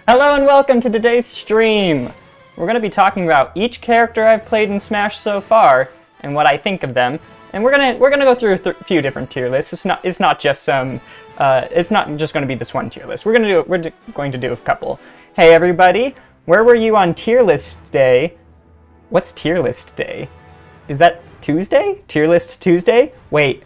Hello and welcome to today's stream. We're going to be talking about each character I've played in Smash so far and what I think of them. And we're gonna go through a few different tier lists. It's not just going to be this one tier list. We're going to do a couple. Hey everybody, where were you on tier list day? What's tier list day? Is that Tuesday? Tier list Tuesday? Wait,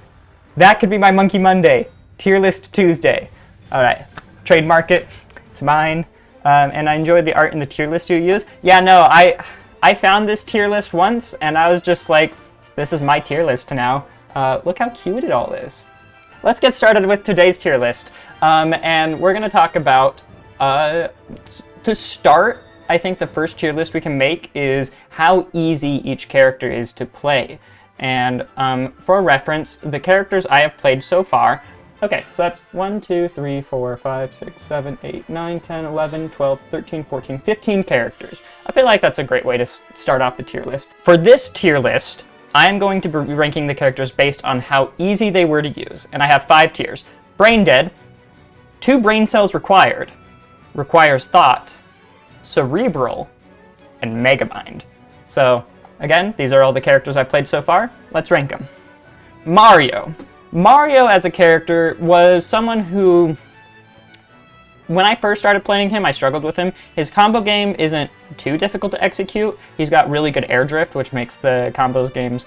that could be my Monkey Monday. Tier list Tuesday. All right, trademark it. It's mine. And I enjoyed the art in the tier list you use. Yeah, no, I found this tier list once, and I was just like, this is my tier list now. Look how cute it all is. Let's get started with today's tier list. And we're going to talk about, to start, I think the first tier list we can make is how easy each character is to play. And for reference, the characters I have played so far. Okay, so that's 1, 2, 3, 4, 5, 6, 7, 8, 9, 10, 11, 12, 13, 14, 15 characters. I feel like that's a great way to start off the tier list. For this tier list, I am going to be ranking the characters based on how easy they were to use. And I have 5 tiers. Brain Dead, 2 brain cells required, requires thought, cerebral, and Megamind. So, again, these are all the characters I've played so far. Let's rank them. Mario. Mario as a character was someone who, when I first started playing him, I struggled with him. His combo game isn't too difficult to execute. He's got really good air drift, which makes the combos games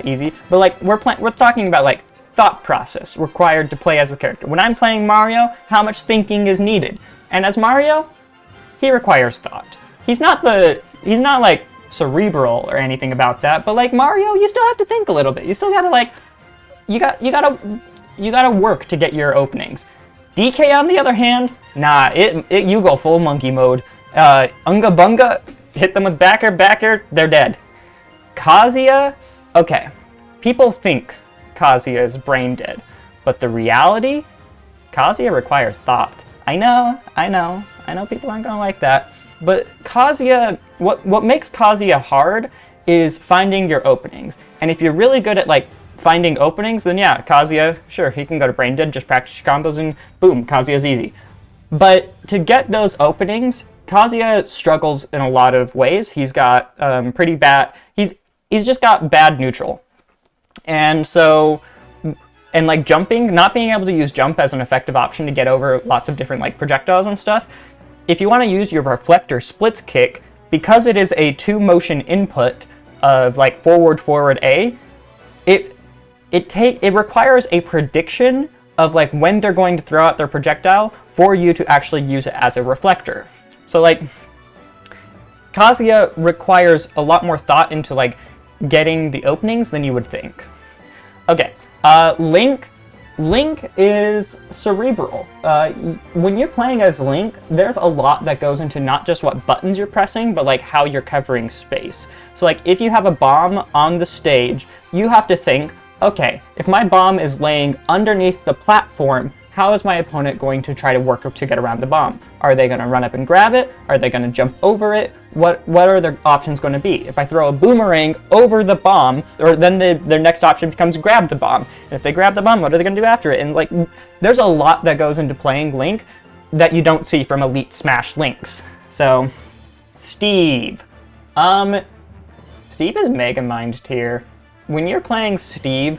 easy. But like we're talking about like thought process required to play as the character. When I'm playing Mario, how much thinking is needed? And as Mario, he requires thought. He's not like cerebral or anything about that, but like Mario, you still have to think a little bit. You still gotta like you gotta work to get your openings. DK on the other hand, nah, you go full monkey mode. Unga Bunga, hit them with backer, they're dead. Kazuya, okay, people think Kazuya is brain dead, but the reality, Kazuya requires thought. I know people aren't gonna like that, but Kazuya, what makes Kazuya hard is finding your openings. And if you're really good at like finding openings, then yeah, Kazuya, sure, he can go to Brain Dead, just practice your combos and boom, Kazuya's easy. But to get those openings, Kazuya struggles in a lot of ways. He's got pretty bad, he's just got bad neutral. And so, and like jumping, not being able to use jump as an effective option to get over lots of different like projectiles and stuff, if you want to use your reflector splits kick, because it is a 2 motion input of like forward A, it requires a prediction of like when they're going to throw out their projectile for you to actually use it as a reflector. So like Kazuya requires a lot more thought into like getting the openings than you would think. Okay, Link is cerebral. When you're playing as Link, there's a lot that goes into not just what buttons you're pressing, but like how you're covering space. So like if you have a bomb on the stage, you have to think, okay, if my bomb is laying underneath the platform, how is my opponent going to try to work to get around the bomb? Are they going to run up and grab it? Are they going to jump over it? What are their options going to be? If I throw a boomerang over the bomb, or then their next option becomes grab the bomb. And if they grab the bomb, what are they going to do after it? And like, there's a lot that goes into playing Link that you don't see from Elite Smash Links. So, Steve. Steve is Megamind tier. When you're playing Steve,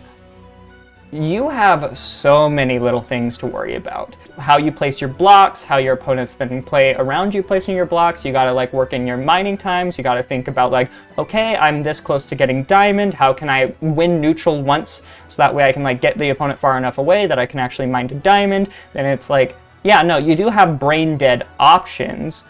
you have so many little things to worry about. How you place your blocks, how your opponents then play around you placing your blocks. You gotta like work in your mining times. You gotta think about like, okay, I'm this close to getting diamond. How can I win neutral once? So that way I can like get the opponent far enough away that I can actually mine to diamond. Then it's like, yeah, no, you do have brain dead options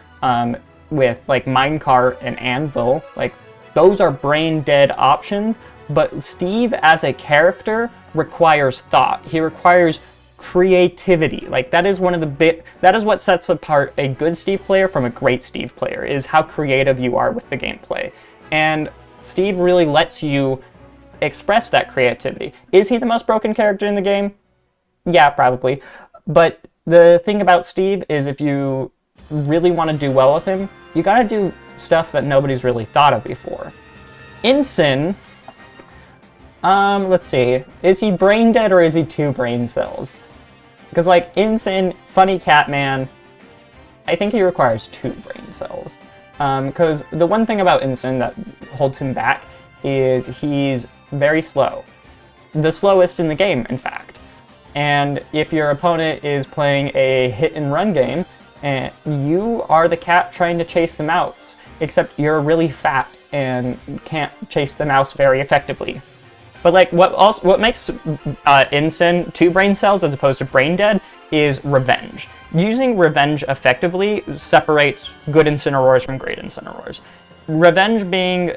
with like minecart and anvil. Like those are brain dead options. But Steve as a character requires thought. He requires creativity. Like that is that is what sets apart a good Steve player from a great Steve player, is how creative you are with the gameplay. And Steve really lets you express that creativity. Is he the most broken character in the game? Yeah, probably. But the thing about Steve is if you really want to do well with him, you gotta do stuff that nobody's really thought of before. Ensign, let's see. Is he brain dead or is he 2 brain cells? Because like Ensign, funny cat man, I think he requires 2 brain cells. Because the one thing about Ensign that holds him back is he's very slow. The slowest in the game, in fact. And if your opponent is playing a hit-and-run game, and you are the cat trying to chase the mouse, except you're really fat and can't chase the mouse very effectively. But like what makes Ensign 2 brain cells as opposed to brain dead is revenge. Using revenge effectively separates good Incineroars from great Incineroars. Revenge being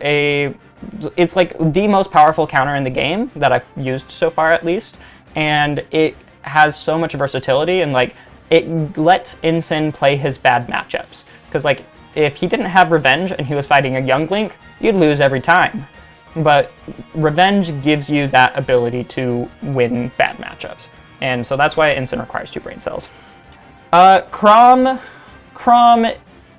it's like the most powerful counter in the game that I've used so far, at least, and it has so much versatility, and like it lets Ensign play his bad matchups. Because like if he didn't have revenge and he was fighting a young Link, you'd lose every time. But revenge gives you that ability to win bad matchups, and so that's why Ensign requires 2 brain cells. Chrom,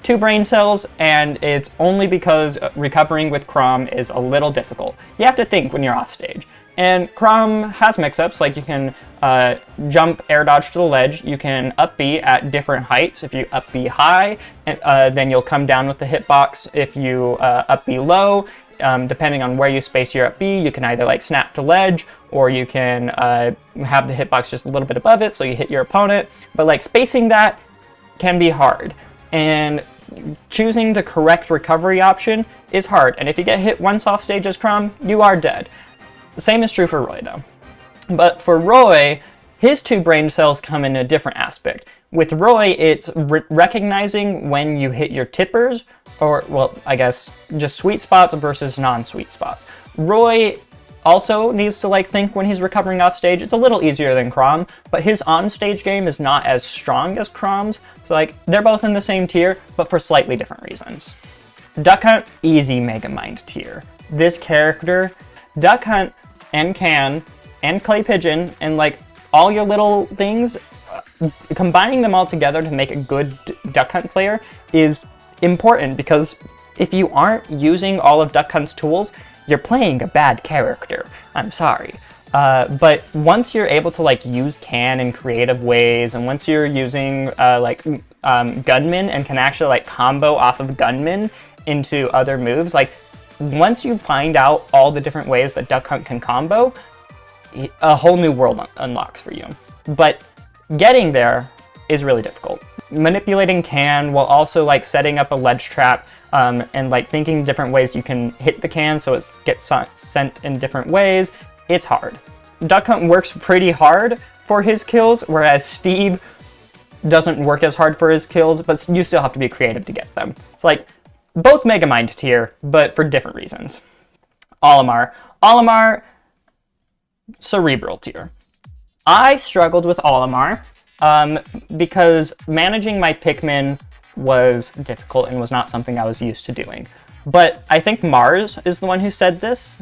2 brain cells, and it's only because recovering with Chrom is a little difficult. You have to think when you're off stage. And Chrom has mix-ups, like you can jump, air dodge to the ledge, you can up B at different heights. If you up B high, then you'll come down with the hitbox. If you up B low, depending on where you space your up B, you can either like snap to ledge, or you can have the hitbox just a little bit above it so you hit your opponent. But like spacing that can be hard. And choosing the correct recovery option is hard. And if you get hit once off stage as Chrom, you are dead. The same is true for Roy though. But for Roy, his 2 brain cells come in a different aspect. With Roy, it's recognizing when you hit your tippers, or, well, I guess just sweet spots versus non-sweet spots. Roy also needs to like think when he's recovering off stage. It's a little easier than Chrom, but his on-stage game is not as strong as Chrom's. So like they're both in the same tier, but for slightly different reasons. Duck Hunt, easy Megamind tier. This character, Duck Hunt and Can and Clay Pigeon and like all your little things, combining them all together to make a good Duck Hunt player is important, because if you aren't using all of Duck Hunt's tools, you're playing a bad character. I'm sorry. But once you're able to like use Can in creative ways, and once you're using Gunman and can actually like combo off of Gunman into other moves, like once you find out all the different ways that Duck Hunt can combo, a whole new world unlocks for you. But getting there is really difficult. Manipulating Can while also like setting up a ledge trap, and like thinking different ways you can hit the Can so it gets sent in different ways, it's hard. Duck Hunt works pretty hard for his kills, whereas Steve doesn't work as hard for his kills, but you still have to be creative to get them. It's like both Megamind tier, but for different reasons. Olimar, cerebral tier. I struggled with Olimar because managing my Pikmin was difficult and was not something I was used to doing. But I think Mars is the one who said this.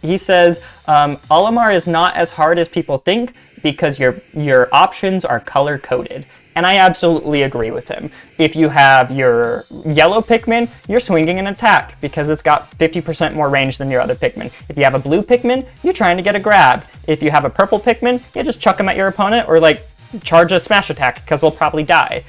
He says, Olimar is not as hard as people think because your options are color-coded. And I absolutely agree with him. If you have your yellow Pikmin, you're swinging an attack because it's got 50% more range than your other Pikmin. If you have a blue Pikmin, you're trying to get a grab. If you have a purple Pikmin, you just chuck them at your opponent or like charge a smash attack because they'll probably die.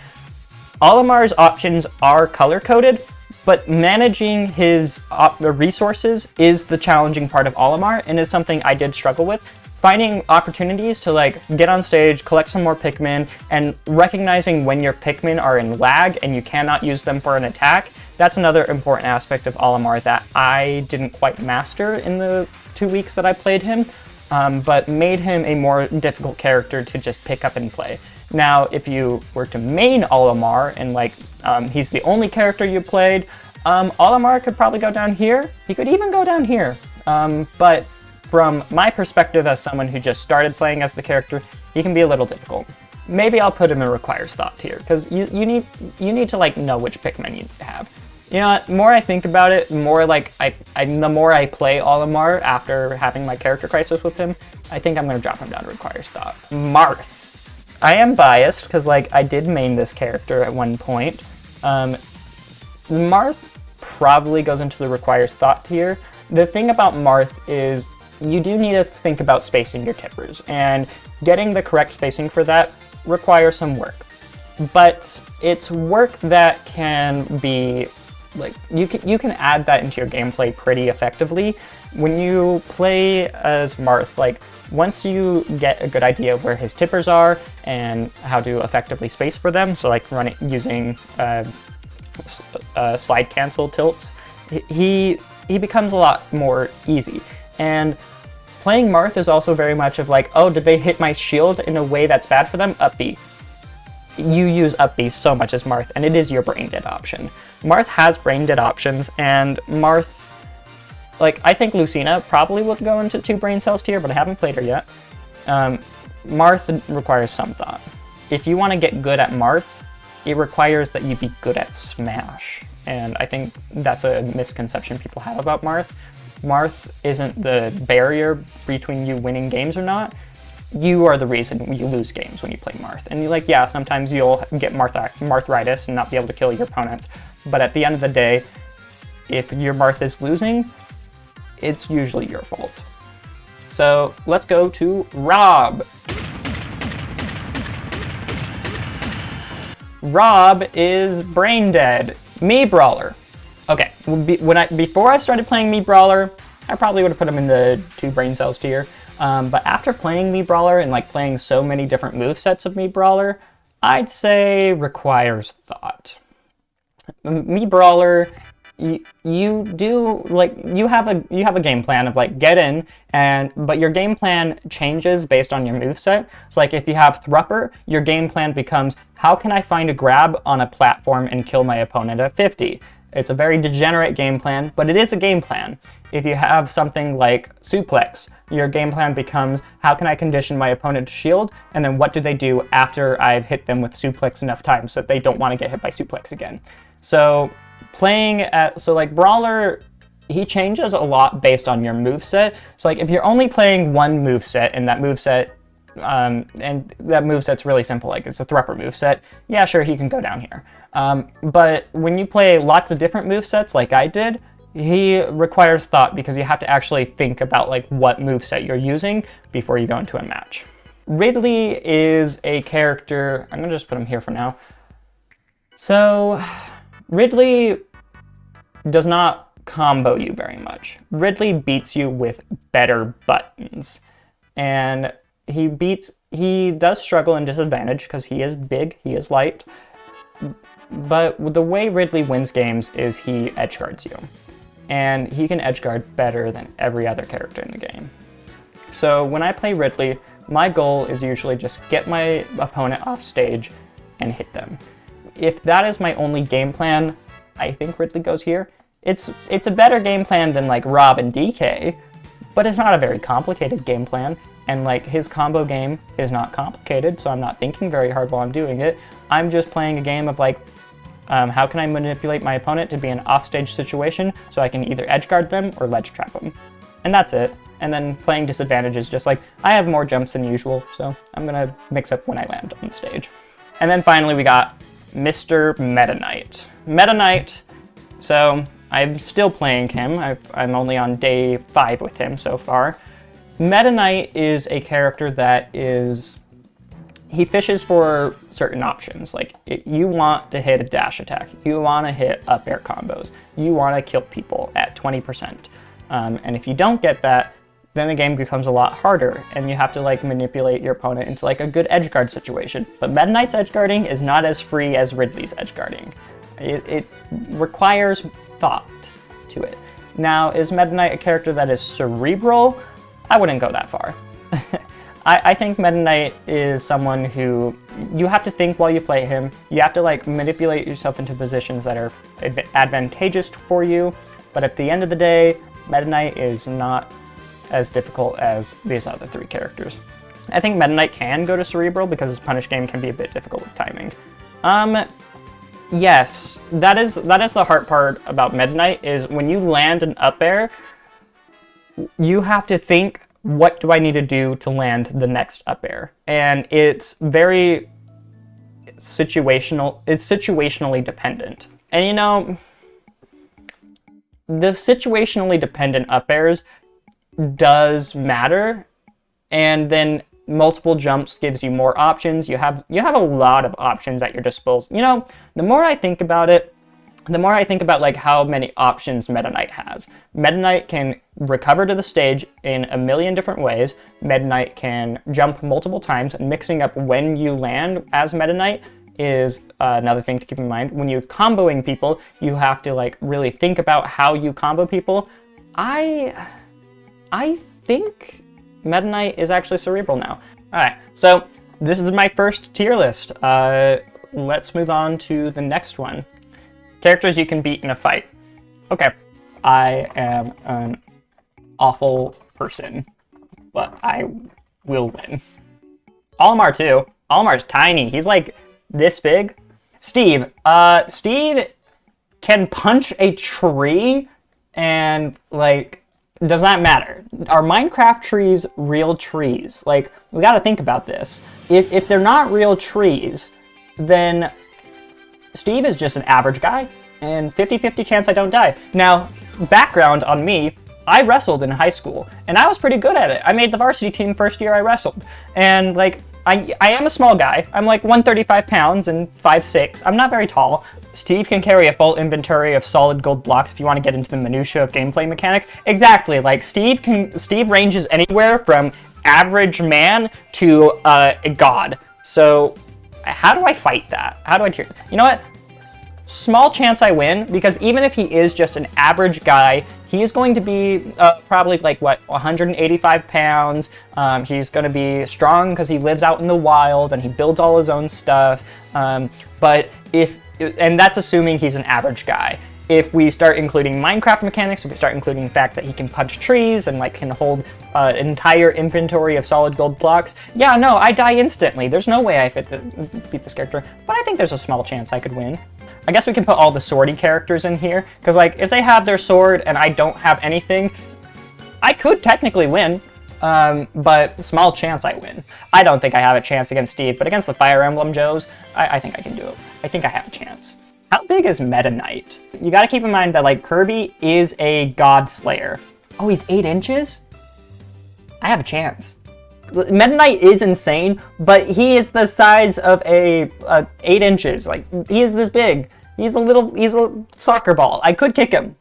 Olimar's options are color-coded, but managing his resources is the challenging part of Olimar and is something I did struggle with. Finding opportunities to like get on stage, collect some more Pikmin, and recognizing when your Pikmin are in lag and you cannot use them for an attack, that's another important aspect of Olimar that I didn't quite master in the 2 weeks that I played him, but made him a more difficult character to just pick up and play. Now, if you were to main Olimar and like he's the only character you played, Olimar could probably go down here. He could even go down here, but from my perspective as someone who just started playing as the character, he can be a little difficult. Maybe I'll put him in requires thought tier, because you need to like know which Pikmin you have. You know what, the more I think about it, more like the more I play Olimar after having my character crisis with him, I think I'm gonna drop him down to requires thought. Marth. I am biased, because like I did main this character at one point. Marth probably goes into the requires thought tier. The thing about Marth is you do need to think about spacing your tippers, and getting the correct spacing for that requires some work. but it's work that can be like you can add that into your gameplay pretty effectively when you play as Marth. Like once you get a good idea of where his tippers are and how to effectively space for them, so like using slide cancel tilts, he becomes a lot more easy. And playing Marth is also very much of like, oh, did they hit my shield in a way that's bad for them? Up B. You use up B so much as Marth, and it is your brain dead option. Marth has brain dead options, and Marth, like, I think Lucina probably would go into 2 brain cells tier, but I haven't played her yet. Marth requires some thought. If you want to get good at Marth, it requires that you be good at Smash. And I think that's a misconception people have about Marth. Marth isn't the barrier between you winning games or not. You are the reason you lose games when you play Marth. And you're like, yeah, sometimes you'll get Marthritis and not be able to kill your opponents. But at the end of the day, if your Marth is losing, it's usually your fault. So let's go to Rob. Rob is brain dead. Mii Brawler. Okay, before I started playing Mii Brawler, I probably would have put him in the 2 brain cells tier. But after playing Mii Brawler and like playing so many different movesets of Mii Brawler, I'd say requires thought. Mii Brawler, you have a game plan of like get in, but your game plan changes based on your moveset. So like if you have Thrupper, your game plan becomes how can I find a grab on a platform and kill my opponent at 50? It's a very degenerate game plan, but it is a game plan. If you have something like Suplex, your game plan becomes how can I condition my opponent to shield, and then what do they do after I've hit them with Suplex enough times so that they don't want to get hit by Suplex again. So like Brawler, he changes a lot based on your moveset. So like if you're only playing one moveset and that moveset moveset's really simple, like it's a Thrupper moveset, yeah, sure, he can go down here. But when you play lots of different movesets like I did, he requires thought because you have to actually think about like what moveset you're using before you go into a match. Ridley is a character, I'm gonna just put him here for now. So Ridley does not combo you very much. Ridley beats you with better buttons. And he does struggle in disadvantage because he is big, he is light. But the way Ridley wins games is he edgeguards you. And he can edgeguard better than every other character in the game. So when I play Ridley, my goal is usually just get my opponent off stage and hit them. If that is my only game plan, I think Ridley goes here. It's a better game plan than like Rob and DK, but it's not a very complicated game plan. And like his combo game is not complicated, so I'm not thinking very hard while I'm doing it. I'm just playing a game of like, how can I manipulate my opponent to be an offstage situation so I can either edgeguard them or ledge trap them. And that's it. And then playing disadvantage is just like, I have more jumps than usual, so I'm gonna mix up when I land on stage. And then finally we got Mr. Meta Knight. Meta Knight, so I'm still playing him. I'm only on day 5 with him so far. Meta Knight is a character that he fishes for certain options. Like, you want to hit a dash attack, you want to hit up air combos, you want to kill people at 20%. And if you don't get that, then the game becomes a lot harder, and you have to like manipulate your opponent into like a good edgeguard situation. But Meta Knight's edgeguarding is not as free as Ridley's edgeguarding. It requires thought to it. Now, is Meta Knight a character that is cerebral? I wouldn't go that far. I think Meta Knight is someone who you have to think while you play him. You have to like manipulate yourself into positions that are advantageous for you. But at the end of the day, Meta Knight is not as difficult as these other 3 characters. I think Meta Knight can go to cerebral because his punish game can be a bit difficult with timing. Yes, that is the hard part about Meta Knight, is when you land an up air, you have to think, what do I need to do to land the next up air? And it's very situational. It's situationally dependent. And you know, the situationally dependent up airs does matter. And then multiple jumps gives you more options. You have a lot of options at your disposal. You know, the more I think about it, the more I think about like how many options Meta Knight has. Meta Knight can recover to the stage in a million different ways. Meta Knight can jump multiple times, and mixing up when you land as Meta Knight is another thing to keep in mind. When you're comboing people, you have to like really think about how you combo people. I think Meta Knight is actually cerebral now. All right, so this is my first tier list. Let's move on to the next one. Characters you can beat in a fight. Okay, I am an awful person, but I will win. Olimar too. Olimar's tiny. He's like this big. Steve. Steve can punch a tree and like, does not matter. Are Minecraft trees real trees? Like, we gotta think about this. If they're not real trees, then Steve is just an average guy, and 50-50 chance I don't die. Now, background on me, I wrestled in high school, and I was pretty good at it. I made the varsity team first year I wrestled. And like, I am a small guy. I'm like 135 pounds and 5'6". I'm not very tall. Steve can carry a full inventory of solid gold blocks if you want to get into the minutia of gameplay mechanics. Exactly, like Steve ranges anywhere from average man to a god. So how do I fight that? How do I tier? You know what? Small chance I win, because even if he is just an average guy, he is going to be probably like, what, 185 pounds. He's going to be strong because he lives out in the wild and he builds all his own stuff. And that's assuming he's an average guy. If we start including Minecraft mechanics, if we start including the fact that he can punch trees and like can hold an entire inventory of solid gold blocks, yeah, no, I die instantly. There's no way I beat this character, but I think there's a small chance I could win. I guess we can put all the swordy characters in here, because like if they have their sword and I don't have anything, I could technically win, but small chance I win. I don't think I have a chance against Steve, but against the Fire Emblem Joes, I think I can do it. I think I have a chance. How big is Meta Knight? You gotta keep in mind that like Kirby is a god slayer. Oh, he's 8 inches? I have a chance. Meta Knight is insane, but he is the size of a 8 inches. Like, he is this big. He's a soccer ball. I could kick him.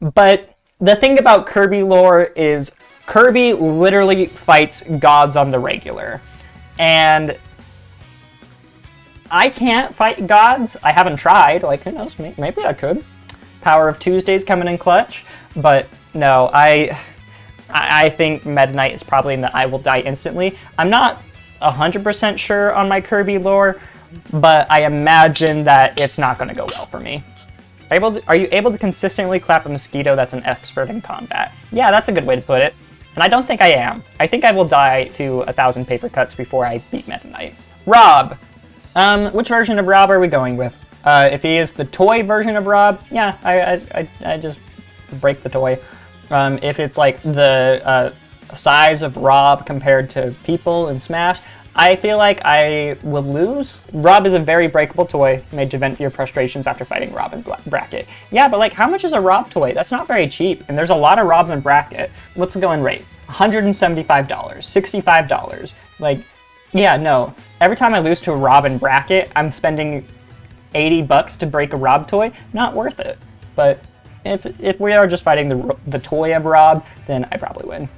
But the thing about Kirby lore is Kirby literally fights gods on the regular. And I can't fight gods. I haven't tried. Like, who knows? Maybe I could. Power of Tuesday's coming in clutch. But no, I think Meta Knight is probably in the I will die instantly. I'm not 100% sure on my Kirby lore, but I imagine that it's not going to go well for me. Are you able to consistently clap a mosquito that's an expert in combat? Yeah, that's a good way to put it. And I don't think I am. I think I will die to 1,000 paper cuts before I beat Meta Knight. Rob. Which version of Rob are we going with? If he is the toy version of Rob, yeah, I just break the toy. If it's like the size of Rob compared to people in Smash, I feel like I will lose. Rob is a very breakable toy made to vent your frustrations after fighting Rob in Bracket. Yeah, but like, how much is a Rob toy? That's not very cheap, and there's a lot of Robs in Bracket. What's the going rate? $175, $65. Like, yeah, no. Every time I lose to a Rob in Bracket, I'm spending $80 to break a Rob toy. Not worth it. But if we are just fighting the toy of Rob, then I probably win.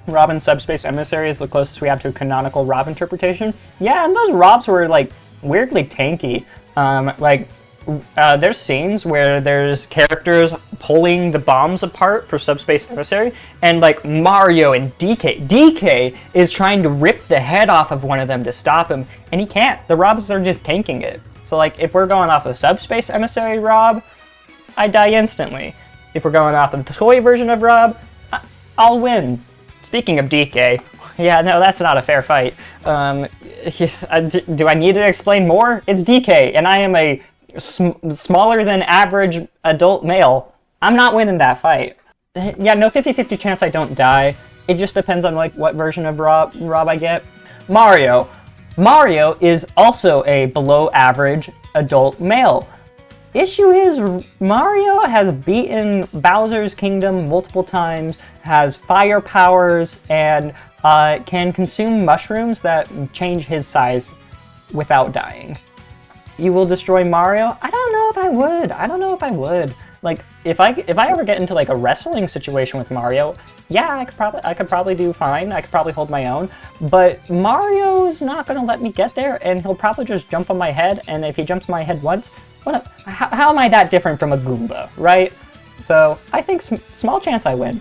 Rob in Subspace Emissary is the closest we have to a canonical Rob interpretation. Yeah, and those Robs were like weirdly tanky. There's scenes where there's characters pulling the bombs apart for Subspace Emissary, and like Mario and DK is trying to rip the head off of one of them to stop him, and he can't. The Robs are just tanking it. So like, if we're going off of Subspace Emissary Rob, I die instantly. If we're going off of the toy version of Rob, I'll win. Speaking of DK, yeah, no, that's not a fair fight. Do I need to explain more? It's DK, and I am a smaller than average adult male. I'm not winning that fight. Yeah, no 50-50 chance I don't die. It just depends on like what version of Rob I get. Mario. Mario is also a below average adult male. Issue is, Mario has beaten Bowser's Kingdom multiple times, has fire powers, and can consume mushrooms that change his size without dying. You will destroy Mario? I don't know if I would. I don't know if I would. Like, if I ever get into like a wrestling situation with Mario, yeah, I could probably do fine. I could probably hold my own. But Mario is not gonna let me get there, and he'll probably just jump on my head. And if he jumps on my head once, how am I that different from a Goomba, right? So I think small chance I win.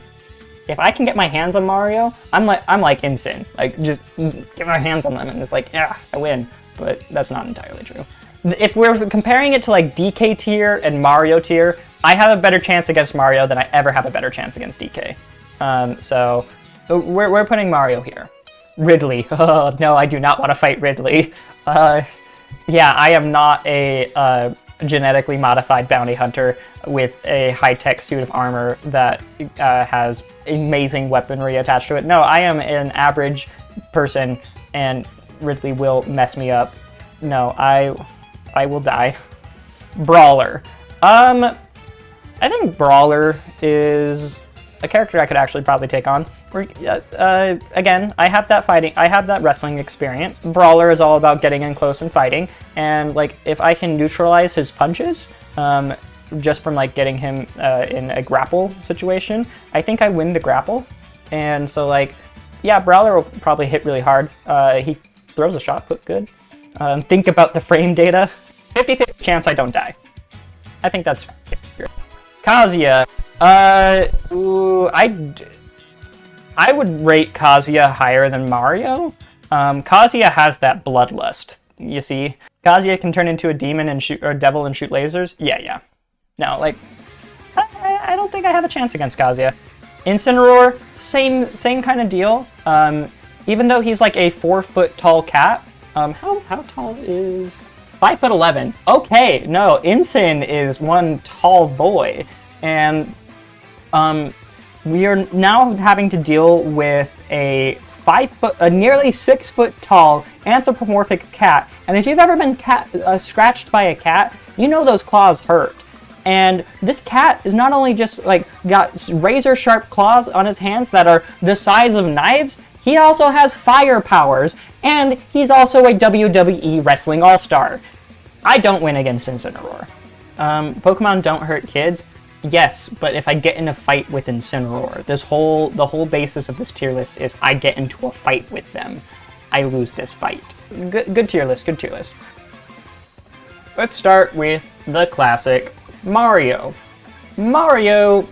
If I can get my hands on Mario, I'm like Insane. Like, just get my hands on them, and it's like, yeah, I win. But that's not entirely true. If we're comparing it to like DK tier and Mario tier, I have a better chance against Mario than I ever have a better chance against DK. So we're putting Mario here. Ridley. Oh, no, I do not want to fight Ridley. Yeah, I am not a genetically modified bounty hunter with a high-tech suit of armor that has amazing weaponry attached to it. No, I am an average person, and Ridley will mess me up. No, I will die. Brawler. I think Brawler is a character I could actually probably take on. Again, I have that wrestling experience. Brawler is all about getting in close and fighting, and like if I can neutralize his punches, just from like getting him in a grapple situation, I think I win the grapple. And so like, yeah, Brawler will probably hit really hard. He throws a shot put good. Think about the frame data. 50-50 chance I don't die. I think that's accurate. Kazuya. I would rate Kazuya higher than Mario. Kazuya has that bloodlust, you see. Kazuya can turn into a demon and shoot, or a devil and shoot lasers. Yeah. No, like, I don't think I have a chance against Kazuya. Incineroar, same kind of deal. Even though he's like a 4-foot tall cat. How tall is... 5'11". Okay, no, Incin is one tall boy. And we are now having to deal with a nearly 6 foot tall anthropomorphic cat. And if you've ever been scratched by a cat, you know those claws hurt. And this cat is not only just like got razor sharp claws on his hands that are the size of knives, he also has fire powers, and he's also a WWE Wrestling All-Star. I don't win against Incineroar. Pokemon don't hurt kids. Yes, but if I get in a fight with Incineroar, the whole basis of this tier list is I get into a fight with them. I lose this fight. Good tier list, good tier list. Let's start with the classic Mario. Mario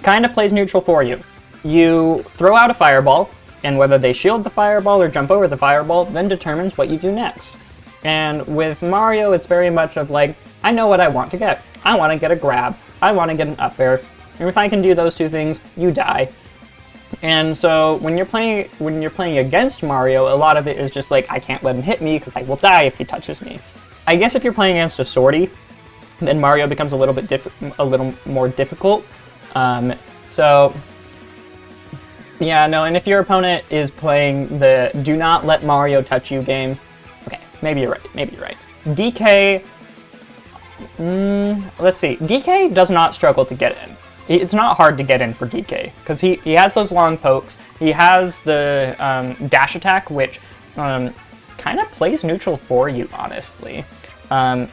kind of plays neutral for you. You throw out a fireball, and whether they shield the fireball or jump over the fireball then determines what you do next. And with Mario, it's very much of like, I know what I want to get. I want to get a grab. I want to get an up air. And if I can do those two things, you die. And so when you're playing against Mario, a lot of it is just like, I can't let him hit me because I will die if he touches me. I guess if you're playing against a swordy, then Mario becomes a little more difficult. So yeah, no, and if your opponent is playing the do not let Mario touch you game, okay, maybe you're right. DK, let's see, DK does not struggle to get in. It's not hard to get in for DK, because he has those long pokes, he has the dash attack, which kind of plays neutral for you, honestly. And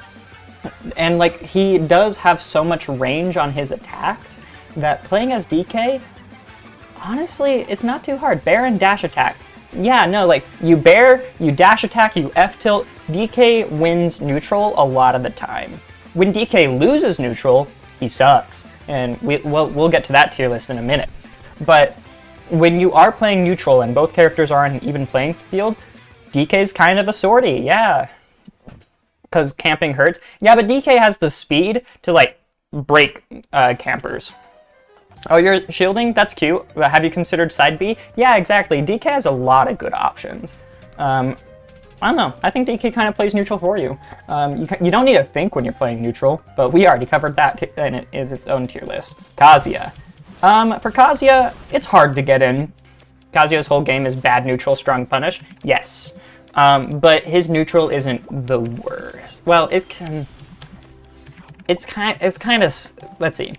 like, he does have so much range on his attacks that playing as DK, honestly, it's not too hard. Bair and dash attack. Yeah, no, like, you bair, you dash attack, you F-tilt. DK wins neutral a lot of the time. When DK loses neutral, he sucks. And we'll get to that tier list in a minute. But when you are playing neutral and both characters are on an even playing field, DK's kind of a sortie, yeah. Because camping hurts. Yeah, but DK has the speed to, like, break campers. Oh, you're shielding? That's cute. Have you considered side B? Yeah, exactly. DK has a lot of good options. I don't know. I think DK kind of plays neutral for you. You don't need to think when you're playing neutral, but we already covered that in its own tier list. Kazuya. For Kazuya, it's hard to get in. Kazuya's whole game is bad neutral, strong punish. Yes. But his neutral isn't the worst. Well, it's kind of, let's see.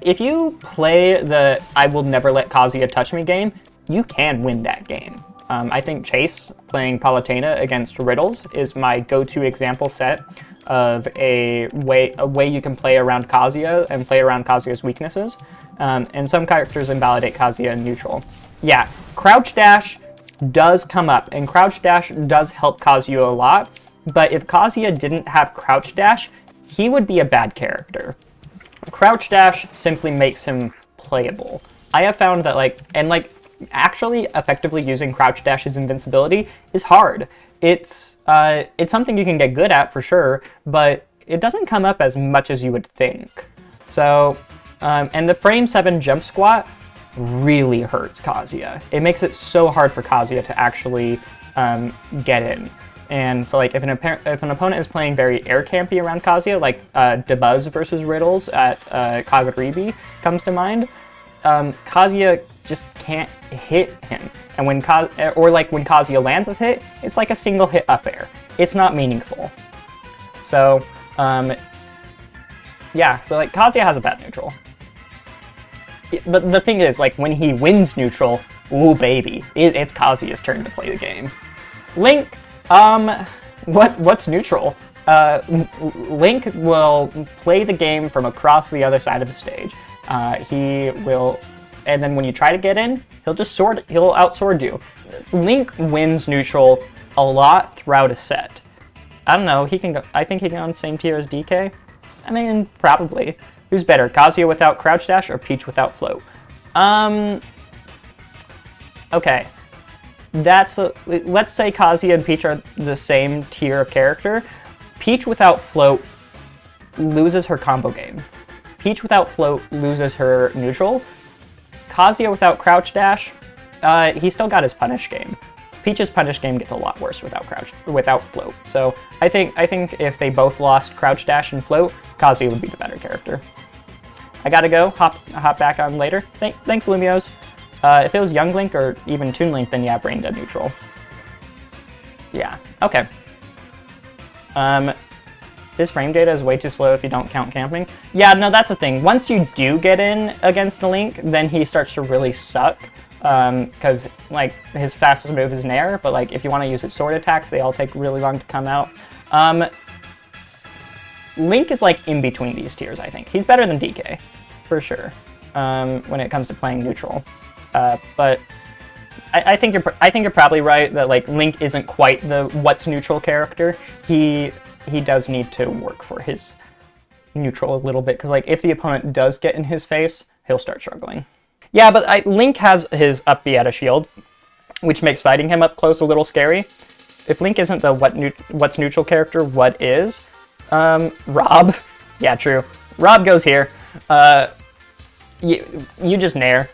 If you play the I will never let Kazuya touch me game, you can win that game. I think Chase playing Palutena against Riddles is my go-to example set of a way you can play around Kazuya and play around Kazuya's weaknesses. And some characters invalidate Kazuya in neutral. Yeah, crouch dash does come up, and crouch dash does help Kazuya a lot, but if Kazuya didn't have crouch dash, he would be a bad character. Crouch dash simply makes him playable. I have found that actually effectively using crouch dash's invincibility is hard. It's something you can get good at for sure, but it doesn't come up as much as you would think. So, and the frame 7 jump squat really hurts Kazuya. It makes it so hard for Kazuya to actually get in. And so if an opponent is playing very air campy around Kazuya, like Dabuz versus Riddles at Kaguribi comes to mind, Kazuya just can't hit him. And when Kazuya lands a hit, it's like a single hit up air. It's not meaningful. So, yeah, so Kazuya has a bad neutral. But the thing is, when he wins neutral, ooh baby, it's Kazuya's turn to play the game. Link, what's neutral? Link will play the game from across the other side of the stage. He will, and then when you try to get in, he'll outsword you. Link wins neutral a lot throughout a set. I don't know, I think he can go on the same tier as DK. I mean, probably. Who's better, Kazuya without crouch dash or Peach without float? Okay. Let's say Kazuya and Peach are the same tier of character. Peach without float loses her combo game. Peach without float loses her neutral. Kazuya without crouch dash, he still got his punish game. Peach's punish game gets a lot worse without float. So I think if they both lost crouch dash and float, Kazuya would be the better character. I gotta go. Hop back on later. Thanks, Lumios. If it was Young Link or even Toon Link, then yeah, brain dead neutral. Yeah. Okay. This frame data is way too slow if you don't count camping. Yeah, no, that's the thing. Once you do get in against the Link, then he starts to really suck. Because his fastest move is Nair, but if you want to use his sword attacks, they all take really long to come out. Link is in between these tiers, I think. He's better than DK, for sure, when it comes to playing neutral. But I think you're probably right that Link isn't quite the what's neutral character. He does need to work for his neutral a little bit, because if the opponent does get in his face, he'll start struggling. Yeah, but Link has his up B at a shield, which makes fighting him up close a little scary. If Link isn't the what's neutral character, what is? Rob. Yeah, true. Rob goes here. You just Nair.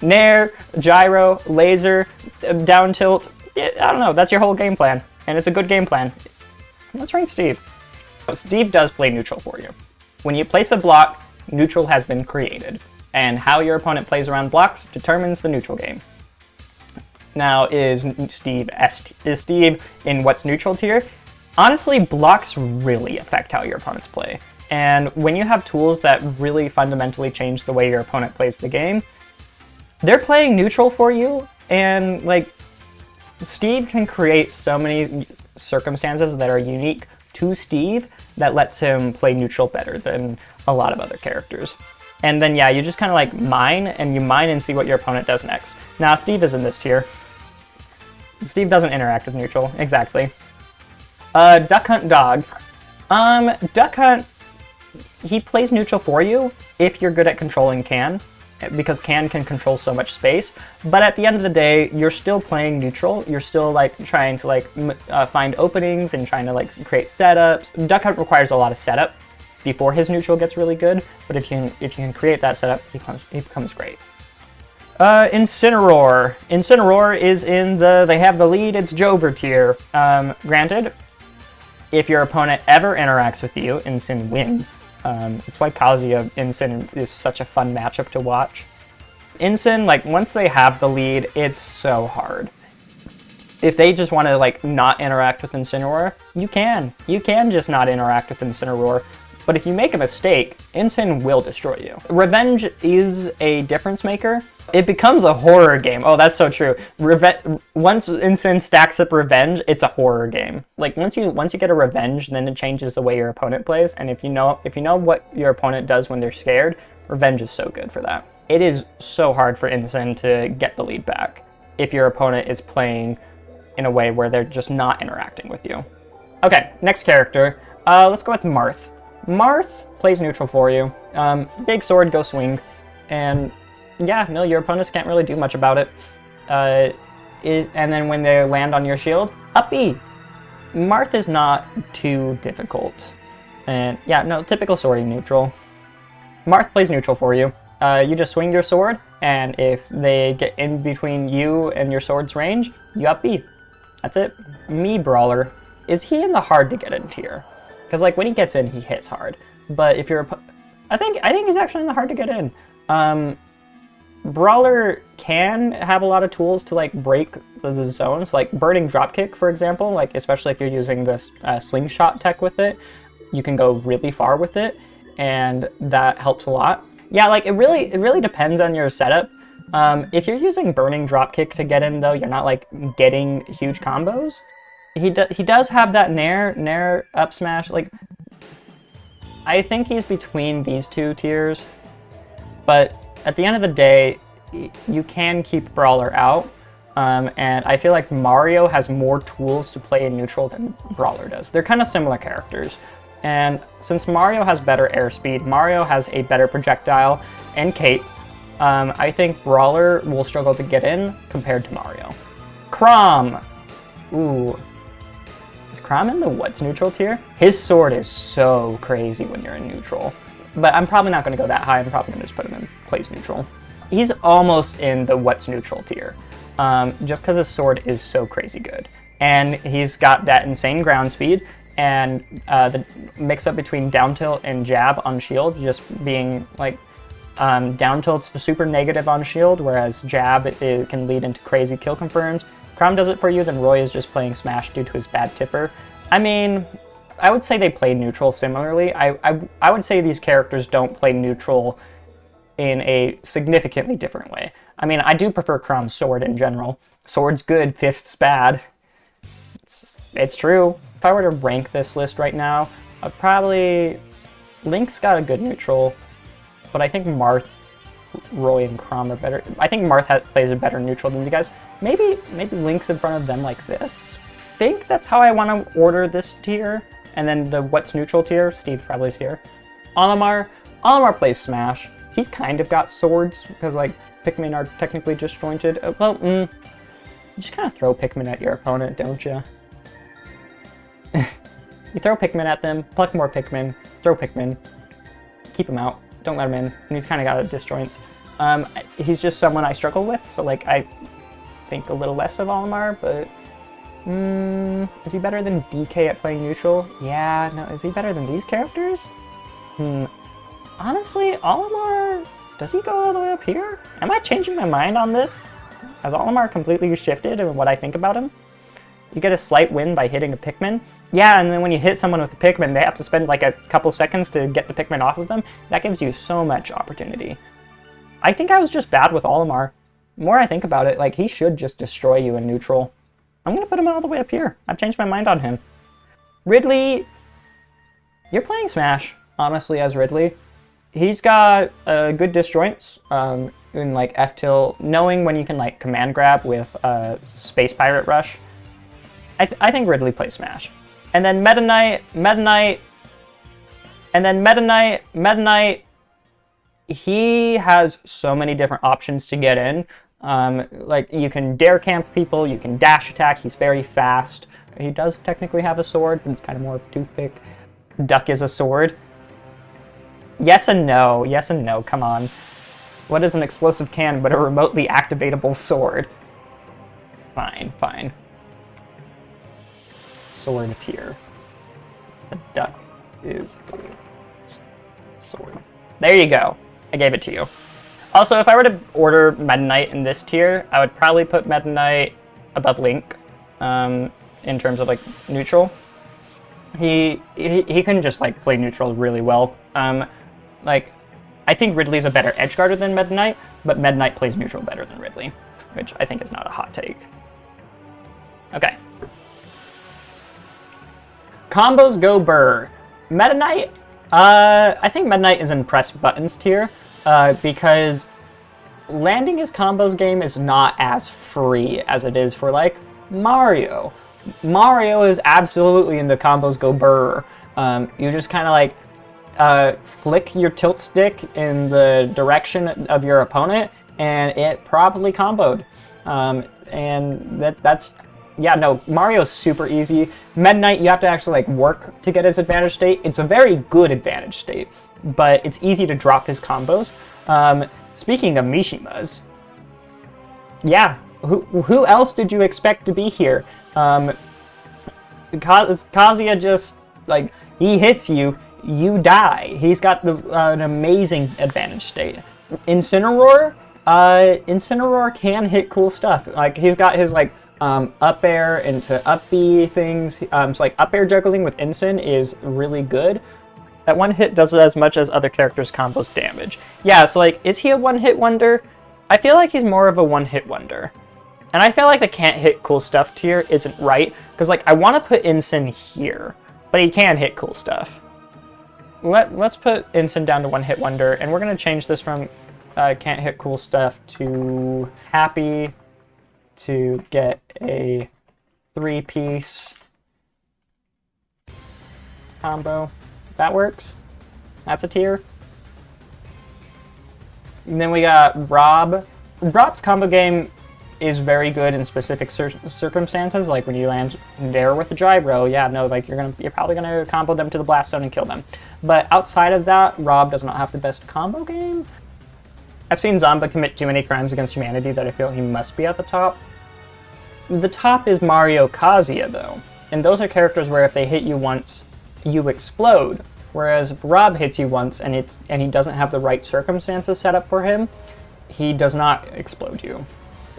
Nair, gyro, laser, down tilt. I don't know, that's your whole game plan. And it's a good game plan. Let's rank Steve. Steve does play neutral for you. When you place a block, neutral has been created. And how your opponent plays around blocks determines the neutral game. Now, is Steve in what's neutral tier? Honestly, blocks really affect how your opponents play. And when you have tools that really fundamentally change the way your opponent plays the game, they're playing neutral for you, and Steve can create so many circumstances that are unique to Steve that lets him play neutral better than a lot of other characters. And then, yeah, you just kind of mine and see what your opponent does next. Now, Steve is in this tier. Steve doesn't interact with neutral, exactly. Duck Hunt Dog. Duck Hunt, he plays neutral for you if you're good at controlling Can, because Can control so much space. But at the end of the day, you're still playing neutral. You're still trying to find openings and trying to create setups. Duck Hunt requires a lot of setup before his neutral gets really good, but if you can create that setup, he becomes great. Incineroar. Incineroar is in they have the lead, it's Jover tier. Granted, if your opponent ever interacts with you, Incin wins. That's why Kazuya Incin is such a fun matchup to watch. Incin, once they have the lead, it's so hard. If they just want to not interact with Incineroar, you can. You can just not interact with Incineroar. But if you make a mistake, Incin will destroy you. Revenge is a difference maker. It becomes a horror game. Oh, that's so true. Once Insane stacks up revenge, it's a horror game. Like once you get a revenge, then it changes the way your opponent plays. And if you know what your opponent does when they're scared, revenge is so good for that. It is so hard for Insane to get the lead back if your opponent is playing in a way where they're just not interacting with you. Okay, next character. Let's go with Marth. Marth plays neutral for you. Big sword, go swing, and yeah, no, your opponents can't really do much about it. And then when they land on your shield, up B. Marth is not too difficult. And yeah, no, typical swording neutral. Marth plays neutral for you. You just swing your sword, and if they get in between you and your sword's range, you up B. That's it. Me Brawler. Is he in the hard to get in tier? Because like when he gets in, he hits hard. But if you're, I think he's actually in the hard to get in. Brawler can have a lot of tools to like break the zones, like burning dropkick, for example. Like especially if you're using this slingshot tech with it, you can go really far with it, and that helps a lot. Yeah, like it really depends on your setup. If you're using burning dropkick to get in, though, you're not like getting huge combos. He does have that nair up smash. Like I think he's between these two tiers, but at the end of the day, you can keep Brawler out, and I feel like Mario has more tools to play in neutral than Brawler does. They're kind of similar characters, and since Mario has better airspeed, Mario has a better projectile and cape, I think Brawler will struggle to get in compared to Mario. Chrom! Ooh. Is Chrom in the what's neutral tier? His sword is so crazy when you're in neutral. But I'm probably not going to go that high. I'm probably going to just put him in plays neutral. He's almost in the what's neutral tier, just because his sword is so crazy good. And he's got that insane ground speed, and the mix-up between down tilt and jab on shield, just being like, down tilt's super negative on shield, whereas jab it can lead into crazy kill confirms. Chrom does it for you, then Roy is just playing Smash due to his bad tipper. I mean, I would say they play neutral similarly. I would say these characters don't play neutral in a significantly different way. I mean, I do prefer Chrom's sword in general. Sword's good, fist's bad. It's true. If I were to rank this list right now, I'd probably... Link's got a good neutral, but I think Marth, Roy, and Chrom are better. I think Marth plays a better neutral than you guys. Maybe Link's in front of them like this. I think that's how I want to order this tier. And then the what's neutral tier, Steve probably is here. Olimar plays Smash. He's kind of got swords, because like Pikmin are technically disjointed. You just kind of throw Pikmin at your opponent, don't you? You throw Pikmin at them, pluck more Pikmin, throw Pikmin, keep him out, don't let him in, and he's kind of got a disjoints. He's just someone I struggle with, so like I think a little less of Olimar, but is he better than DK at playing neutral? Yeah, no, is he better than these characters? Honestly, Olimar, does he go all the way up here? Am I changing my mind on this? Has Olimar completely shifted in what I think about him? You get a slight win by hitting a Pikmin. Yeah, and then when you hit someone with a Pikmin, they have to spend like a couple seconds to get the Pikmin off of them. That gives you so much opportunity. I think I was just bad with Olimar. The more I think about it, like he should just destroy you in neutral. I'm gonna put him all the way up here. I've changed my mind on him. Ridley, you're playing Smash, honestly, as Ridley. He's got good disjoints in like F-tilt, knowing when you can like command grab with Space Pirate Rush. I think Ridley plays Smash. And then Meta Knight, he has so many different options to get in. Like you can dare camp people, you can dash attack, he's very fast. He does technically have a sword, but it's kind of more of a toothpick. Duck is a sword. Yes and no, come on. What is an explosive cannon but a remotely activatable sword? Fine. Sword tier. The duck is a sword. There you go. I gave it to you. Also, if I were to order Meta Knight in this tier, I would probably put Meta Knight above Link in terms of like neutral. He can just like play neutral really well. Like I think Ridley's a better edge guarder than Meta Knight, but Meta Knight plays neutral better than Ridley, which I think is not a hot take. Okay. Combos go burr. Meta Knight, I think Meta Knight is in press buttons tier, because landing his combos game is not as free as it is for, like, Mario. Mario is absolutely in the combos go burr. You just kind of, like, flick your tilt stick in the direction of your opponent, and it probably comboed. And that's... Yeah, no, Mario's super easy. Meta Knight, you have to actually, like, work to get his advantage state. It's a very good advantage state, but it's easy to drop his combos. Speaking of Mishimas, yeah, who else did you expect to be here? Kazuya just, like, he hits you, you die. He's got an amazing advantage state. Incineroar can hit cool stuff. Like, he's got his, like, up air into up B things. So, like, up air juggling with Incin is really good. That one hit does as much as other characters' combos damage. Yeah, so, like, is he a one-hit wonder? I feel like he's more of a one-hit wonder. And I feel like the can't hit cool stuff tier isn't right, because, like, I want to put Incin here, but he can hit cool stuff. Let's put Incin down to one-hit wonder, and we're going to change this from can't hit cool stuff to happy to get a 3-piece combo. That works. That's a tier. And then we got Rob. Rob's combo game is very good in specific circumstances, like when you land there with the gyro. Yeah, no, like you're probably gonna combo them to the blast zone and kill them. But outside of that, Rob does not have the best combo game. I've seen Zamba commit too many crimes against humanity that I feel he must be at the top. The top is Mario Kazuya, though, and those are characters where if they hit you once, you explode. Whereas if Rob hits you once and he doesn't have the right circumstances set up for him, he does not explode you.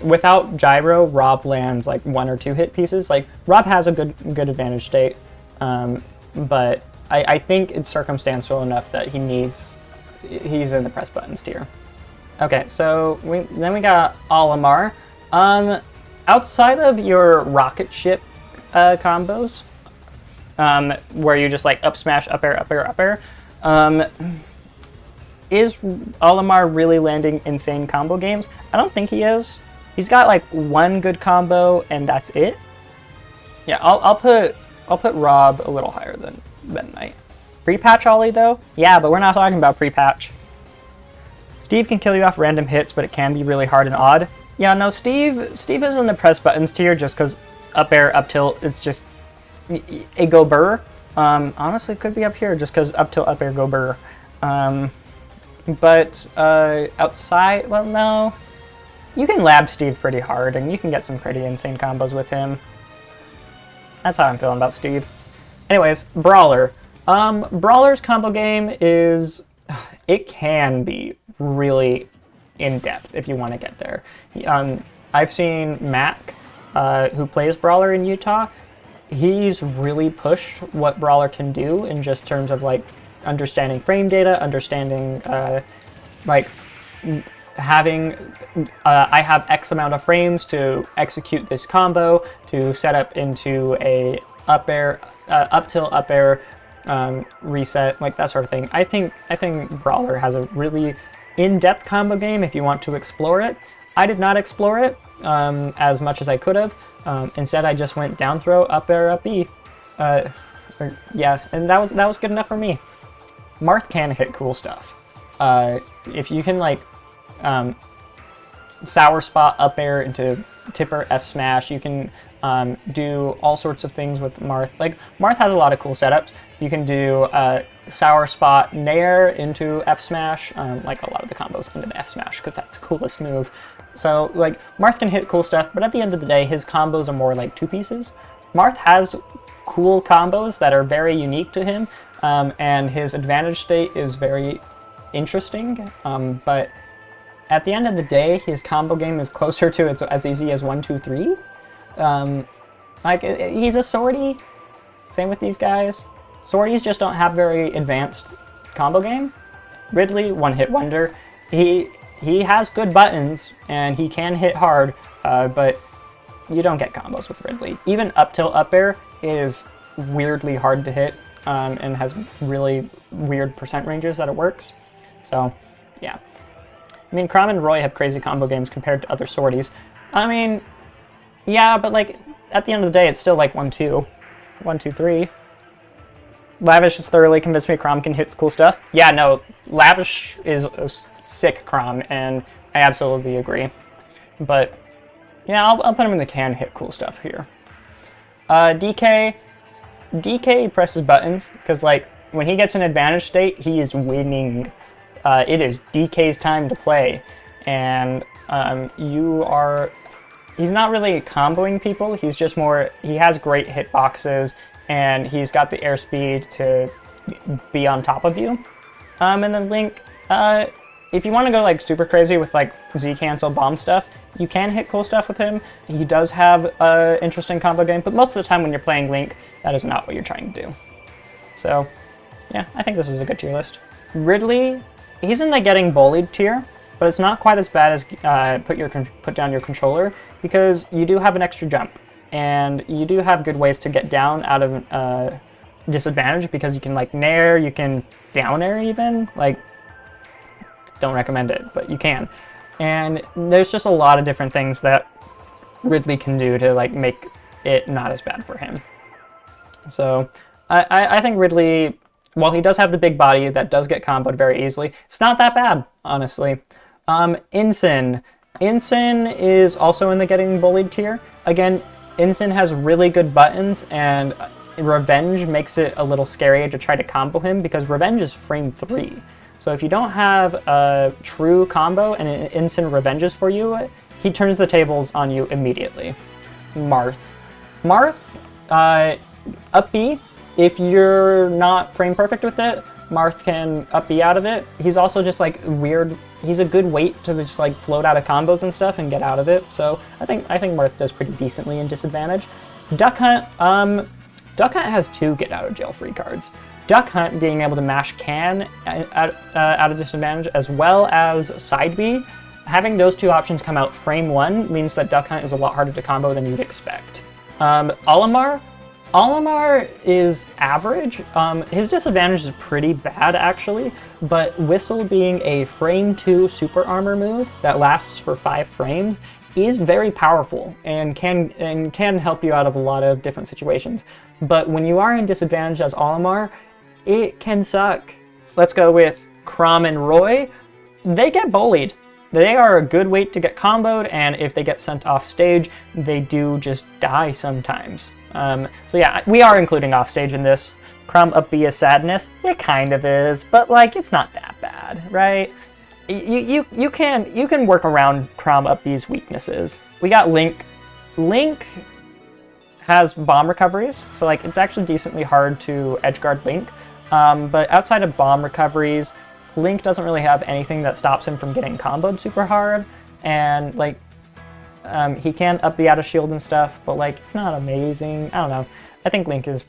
Without gyro, Rob lands like 1 or 2 hit pieces. Like, Rob has a good advantage state, but I think it's circumstantial enough that he's in the press buttons tier. Okay, so then we got Olimar. Outside of your rocket ship combos, where you just like up smash, up air, up air, up air, is Olimar really landing insane combo games? I don't think he is. He's got like 1 good combo and that's it. Yeah, I'll put Rob a little higher than Knight. Pre-patch Ollie though? Yeah, but we're not talking about pre-patch. Steve can kill you off random hits, but it can be really hard and odd. Yeah, no, Steve is in the press buttons tier just because up air, up tilt, it's just a go burr. Honestly, it could be up here just because up tilt, up air, go burr. But outside, well, no. You can lab Steve pretty hard, and you can get some pretty insane combos with him. That's how I'm feeling about Steve. Anyways, Brawler. Brawler's combo game is... It can be really in-depth if you want to get there. I've seen Mac, who plays Brawler in Utah. He's really pushed what Brawler can do in just terms of, like, understanding frame data, understanding, like, having, I have X amount of frames to execute this combo, to set up into a up air, up tilt, up air, reset, like that sort of thing. I think Brawler has a really in-depth combo game if you want to explore it. I did not explore it as much as I could have. Instead, I just went down throw, up air, up E. Yeah, and that was good enough for me. Marth can hit cool stuff. If you can, like, sour spot up air into tipper F smash, you can do all sorts of things with Marth. Like, Marth has a lot of cool setups. You can do sour spot nair into F smash, like a lot of the combos into the F smash, because that's the coolest move. So, like, Marth can hit cool stuff, but at the end of the day, his combos are more like 2 pieces. Marth has cool combos that are very unique to him, and his advantage state is very interesting, but at the end of the day, his combo game is closer to it's as easy as 1, 2, 3. Like, he's a swordy. Same with these guys. Swordies just don't have very advanced combo game. Ridley, one-hit wonder. he has good buttons, and he can hit hard, but you don't get combos with Ridley. Even up tilt up air is weirdly hard to hit, and has really weird percent ranges that it works. So, yeah. I mean, Chrom and Roy have crazy combo games compared to other sorties. I mean, yeah, but like, at the end of the day, it's still like 1-2. 1-2-3. Lavish has thoroughly convinced me Chrom can hit cool stuff. Yeah, no, Lavish is a sick Chrom, and I absolutely agree. But, yeah, I'll put him in the can hit cool stuff here. DK presses buttons, because, like, when he gets an advantage state, he is winning. It is DK's time to play. And he's not really comboing people, he's just more, he has great hitboxes, and he's got the airspeed to be on top of you. And then Link, if you want to go like super crazy with like Z-cancel bomb stuff, you can hit cool stuff with him. He does have an interesting combo game, but most of the time when you're playing Link, that is not what you're trying to do. So, yeah, I think this is a good tier list. Ridley, he's in the getting bullied tier, but it's not quite as bad as put down your controller, because you do have an extra jump, and you do have good ways to get down out of disadvantage, because you can like nair, you can down air even, like, don't recommend it, but you can. And there's just a lot of different things that Ridley can do to like make it not as bad for him. So I think Ridley, while he does have the big body that does get comboed very easily, it's not that bad, honestly. Ensign is also in the getting bullied tier. Again, Ensign has really good buttons, and Revenge makes it a little scary to try to combo him, because Revenge is frame 3. So if you don't have a true combo and Ensign revenges for you, he turns the tables on you immediately. Marth, up B, if you're not frame perfect with it, Marth can up B out of it. He's also just like weird, he's a good weight to just like float out of combos and stuff and get out of it. So I think Marth does pretty decently in disadvantage. Duck Hunt has 2 get out of jail free cards. Duck Hunt being able to mash can out of disadvantage, as well as side B. Having those 2 options come out frame 1 means that Duck Hunt is a lot harder to combo than you'd expect. Olimar is average. His disadvantage is pretty bad, actually, but Whistle being a frame 2 super armor move that lasts for 5 frames is very powerful and can help you out of a lot of different situations. But when you are in disadvantage as Olimar, it can suck. Let's go with Chrom and Roy. They get bullied. They are a good weight to get comboed, and if they get sent off stage, they do just die sometimes. So yeah, we are including off stage in this. Chrom up B is sadness. It kind of is, but like, it's not that bad, right? You can work around Chrom up B's weaknesses. We got Link. Link has bomb recoveries, so like it's actually decently hard to edgeguard Link. But outside of bomb recoveries, Link doesn't really have anything that stops him from getting comboed super hard, and like he can up B out of shield and stuff, but like it's not amazing. I don't know. I think Link is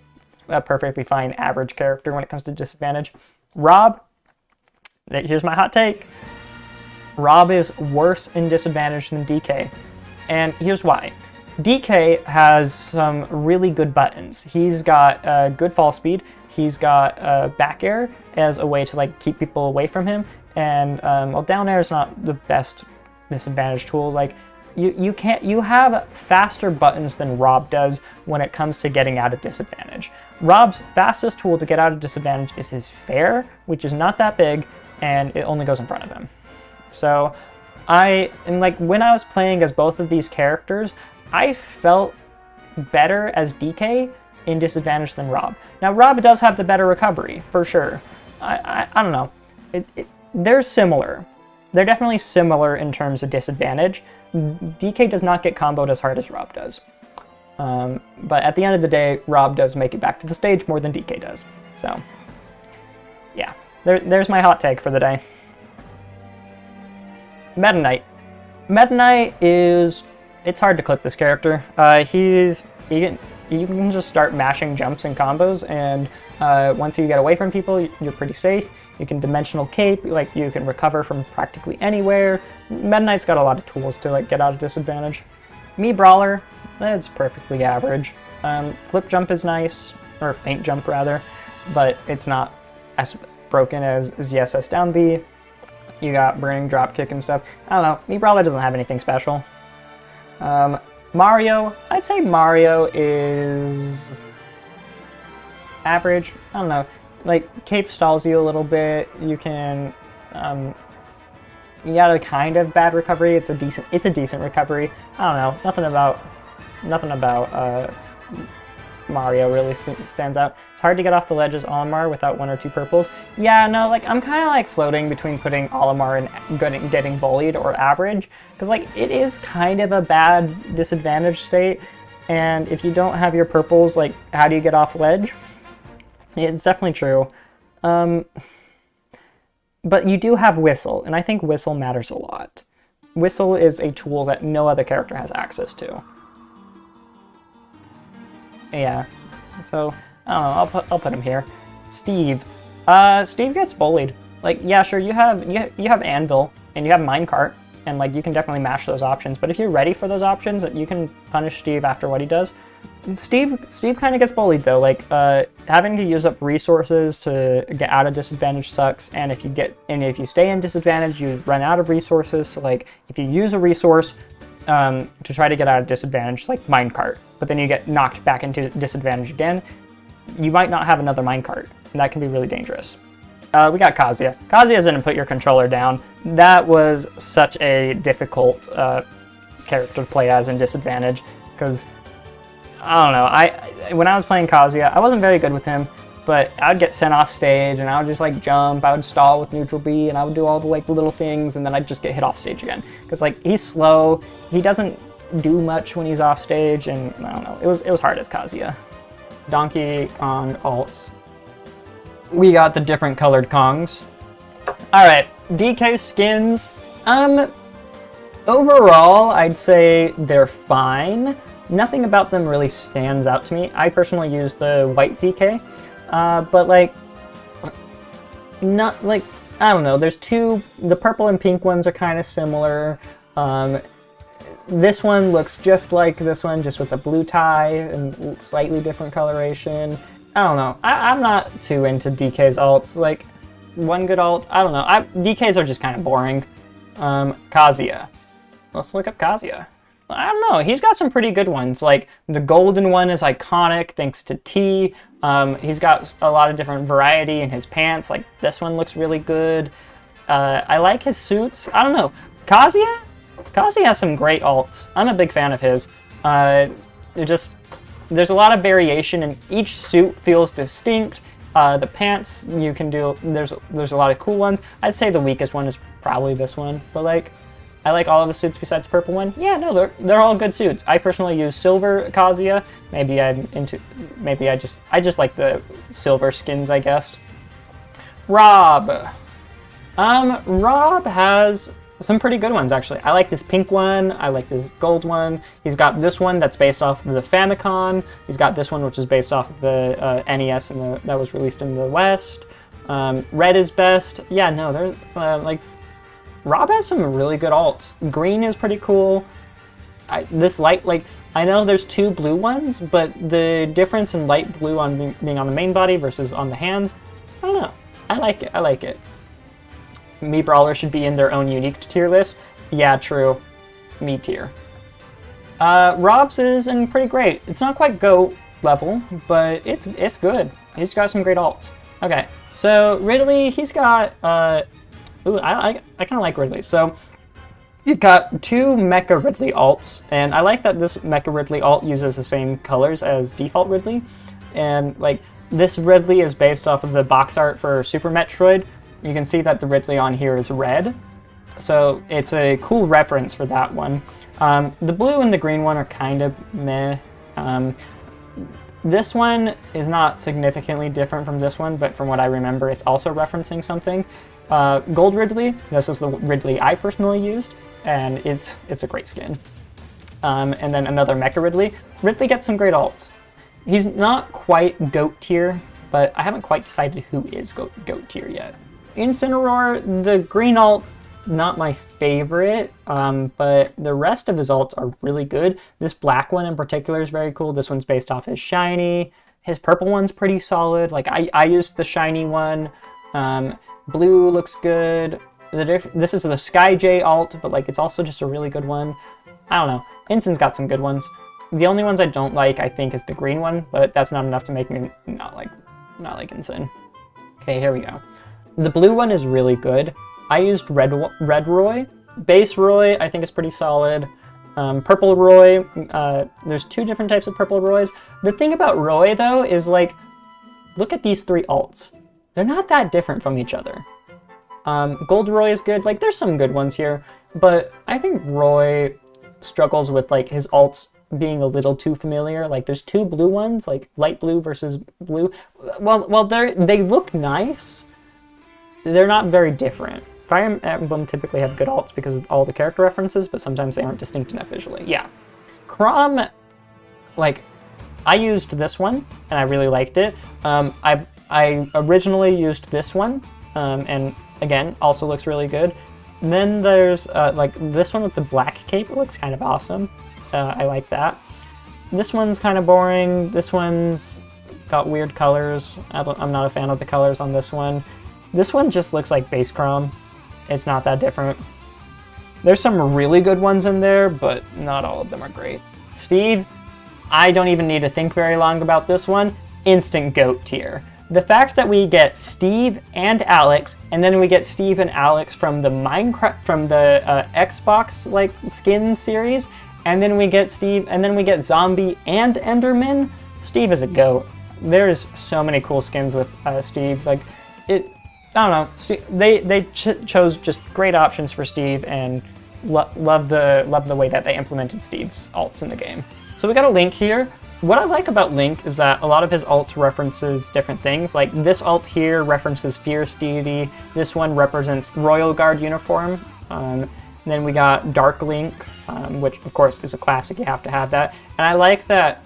a perfectly fine average character when it comes to disadvantage. Rob, here's my hot take. Rob is worse in disadvantage than DK, and here's why. DK has some really good buttons. He's got good fall speed. He's got back air as a way to like keep people away from him, and well, down air is not the best disadvantage tool. Like you have faster buttons than Rob does when it comes to getting out of disadvantage. Rob's fastest tool to get out of disadvantage is his fair, which is not that big, and it only goes in front of him. So when I was playing as both of these characters, I felt better as DK in disadvantage than Rob. Now Rob does have the better recovery, for sure. I don't know. They're similar. They're definitely similar in terms of disadvantage. DK does not get comboed as hard as Rob does. But at the end of the day, Rob does make it back to the stage more than DK does. So, yeah. There's my hot take for the day. Meta Knight. Meta Knight is... It's hard to clip this character. You can just start mashing jumps and combos, and once you get away from people, you're pretty safe. You can dimensional cape, like you can recover from practically anywhere. Meta Knight's got a lot of tools to like get out of disadvantage. Me Brawler, that's perfectly average. Flip jump is nice, or feint jump rather, but it's not as broken as the SS down B. You got bring, drop kick and stuff. I don't know, me Brawler doesn't have anything special. Mario, I'd say Mario is average. I don't know, like cape stalls you a little bit. You can, you got a kind of bad recovery. It's a decent recovery. I don't know, nothing about Mario really stands out. It's hard to get off the ledges Olimar without 1 or 2 purples. Yeah, no, like I'm kind of like floating between putting Olimar and getting bullied or average, because like it is kind of a bad disadvantage state, and if you don't have your purples, like how do you get off ledge? It's definitely true. But you do have Whistle, and I think Whistle matters a lot. Whistle is a tool that no other character has access to. Yeah, so I don't know. I'll put him here. Steve. Steve gets bullied. Like, yeah, sure. You have Anvil and you have Minecart, and like you can definitely mash those options. But if you're ready for those options, you can punish Steve after what he does. Steve kind of gets bullied though. Like having to use up resources to get out of disadvantage sucks. And if you stay in disadvantage, you run out of resources. So like if you use a resource to try to get out of disadvantage, like minecart, but then you get knocked back into disadvantage again, you might not have another minecart, and that can be really dangerous. We got Kazuya. Kazuya's gonna put your controller down. That was such a difficult character to play as in disadvantage, because I don't know. When I was playing Kazuya, I wasn't very good with him, but I'd get sent off stage and I would just like jump, I would stall with neutral B, and I would do all the like little things, and then I'd just get hit off stage again. Because like he's slow, he doesn't do much when he's off stage, and I don't know, it was hard as Kazuya. Donkey Kong alts. We got the different colored Kongs. Alright, DK skins. Overall, I'd say they're fine. Nothing about them really stands out to me. I personally use the white DK, but like, not like, I don't know, there's two, the purple and pink ones are kind of similar. This one looks just like this one, just with a blue tie and slightly different coloration. I don't know, I'm not too into DK's alts. Like, one good alt, I don't know, DKs are just kind of boring. Kazuya. Let's look up Kazuya. I don't know, he's got some pretty good ones. Like, the golden one is iconic thanks to T. He's got a lot of different variety in his pants. Like, this one looks really good. I like his suits. I don't know. Kazuya has some great alts. I'm a big fan of his. There's a lot of variation, and each suit feels distinct. The pants you can do, there's a lot of cool ones. I'd say the weakest one is probably this one, but like, I like all of the suits besides the purple one. Yeah, no, they're all good suits. I personally use silver Kazuya. Maybe I just like the silver skins, I guess. Rob. Rob has some pretty good ones, actually. I like this pink one. I like this gold one. He's got this one that's based off of the Famicom. He's got this one, which is based off of the NES and that was released in the West. Red is best. Yeah, no, there's like, Rob has some really good alts. Green is pretty cool. This light, like, I know there's two blue ones, but the difference in light blue on being on the main body versus on the hands, I don't know. I like it. Me Brawler should be in their own unique tier list. Yeah, true. Me tier. Rob's is in pretty great. It's not quite GOAT level, but it's good. He's got some great alts. Okay, so Ridley, he's got, ooh, I kind of like Ridley. So you've got two Mecha Ridley alts, and I like that this Mecha Ridley alt uses the same colors as default Ridley. And like, this Ridley is based off of the box art for Super Metroid. You can see that the Ridley on here is red, so it's a cool reference for that one. The blue and the green one are kind of meh. This one is not significantly different from this one, but from what I remember, it's also referencing something. Gold Ridley, this is the Ridley I personally used, and it's a great skin. And then another Mecha Ridley. Ridley gets some great alts. He's not quite GOAT tier, but I haven't quite decided who is GOAT tier yet. Incineroar, the green alt, not my favorite, but the rest of his alts are really good. This black one in particular is very cool. This one's based off his shiny. His purple one's pretty solid. Like, I used the shiny one. Blue looks good. This is the Sky J alt, but like it's also just a really good one. I don't know. Ensign's got some good ones. The only ones I don't like, I think, is the green one, but that's not enough to make me not like Ensign. Okay, here we go. The blue one is really good. I used red Roy. Base Roy, I think, is pretty solid. Purple Roy, there's 2 different types of purple Roys. The thing about Roy, though, is like, look at these 3 alts. They're not that different from each other. Gold Roy is good. Like, there's some good ones here, but I think Roy struggles with like his alts being a little too familiar. Like, there's 2 blue ones, like light blue versus blue. Well, they look nice. They're not very different. Fire Emblem typically have good alts because of all the character references, but sometimes they aren't distinct enough visually. Yeah. Chrom, like, I used this one, and I really liked it. I originally used this one, and again, also looks really good. And then there's, like, this one with the black cape. It looks kind of awesome. I like that. This one's kind of boring. This one's got weird colors. I'm not a fan of the colors on this one. This one just looks like base Chrom. It's not that different. There's some really good ones in there, but not all of them are great. Steve, I don't even need to think very long about this one. Instant GOAT tier. The fact that we get Steve and Alex, and then we get Steve and Alex from the Xbox like skins series, and then we get Steve, and then we get Zombie and Enderman. Steve is a GOAT. There's so many cool skins with Steve. Like, I don't know. They chose just great options for Steve, and love the way that they implemented Steve's alts in the game. So we got a Link here. What I like about Link is that a lot of his alts references different things. Like, this alt here references Fierce Deity. This one represents Royal Guard uniform. Then we got Dark Link, which of course is a classic. You have to have that. And I like that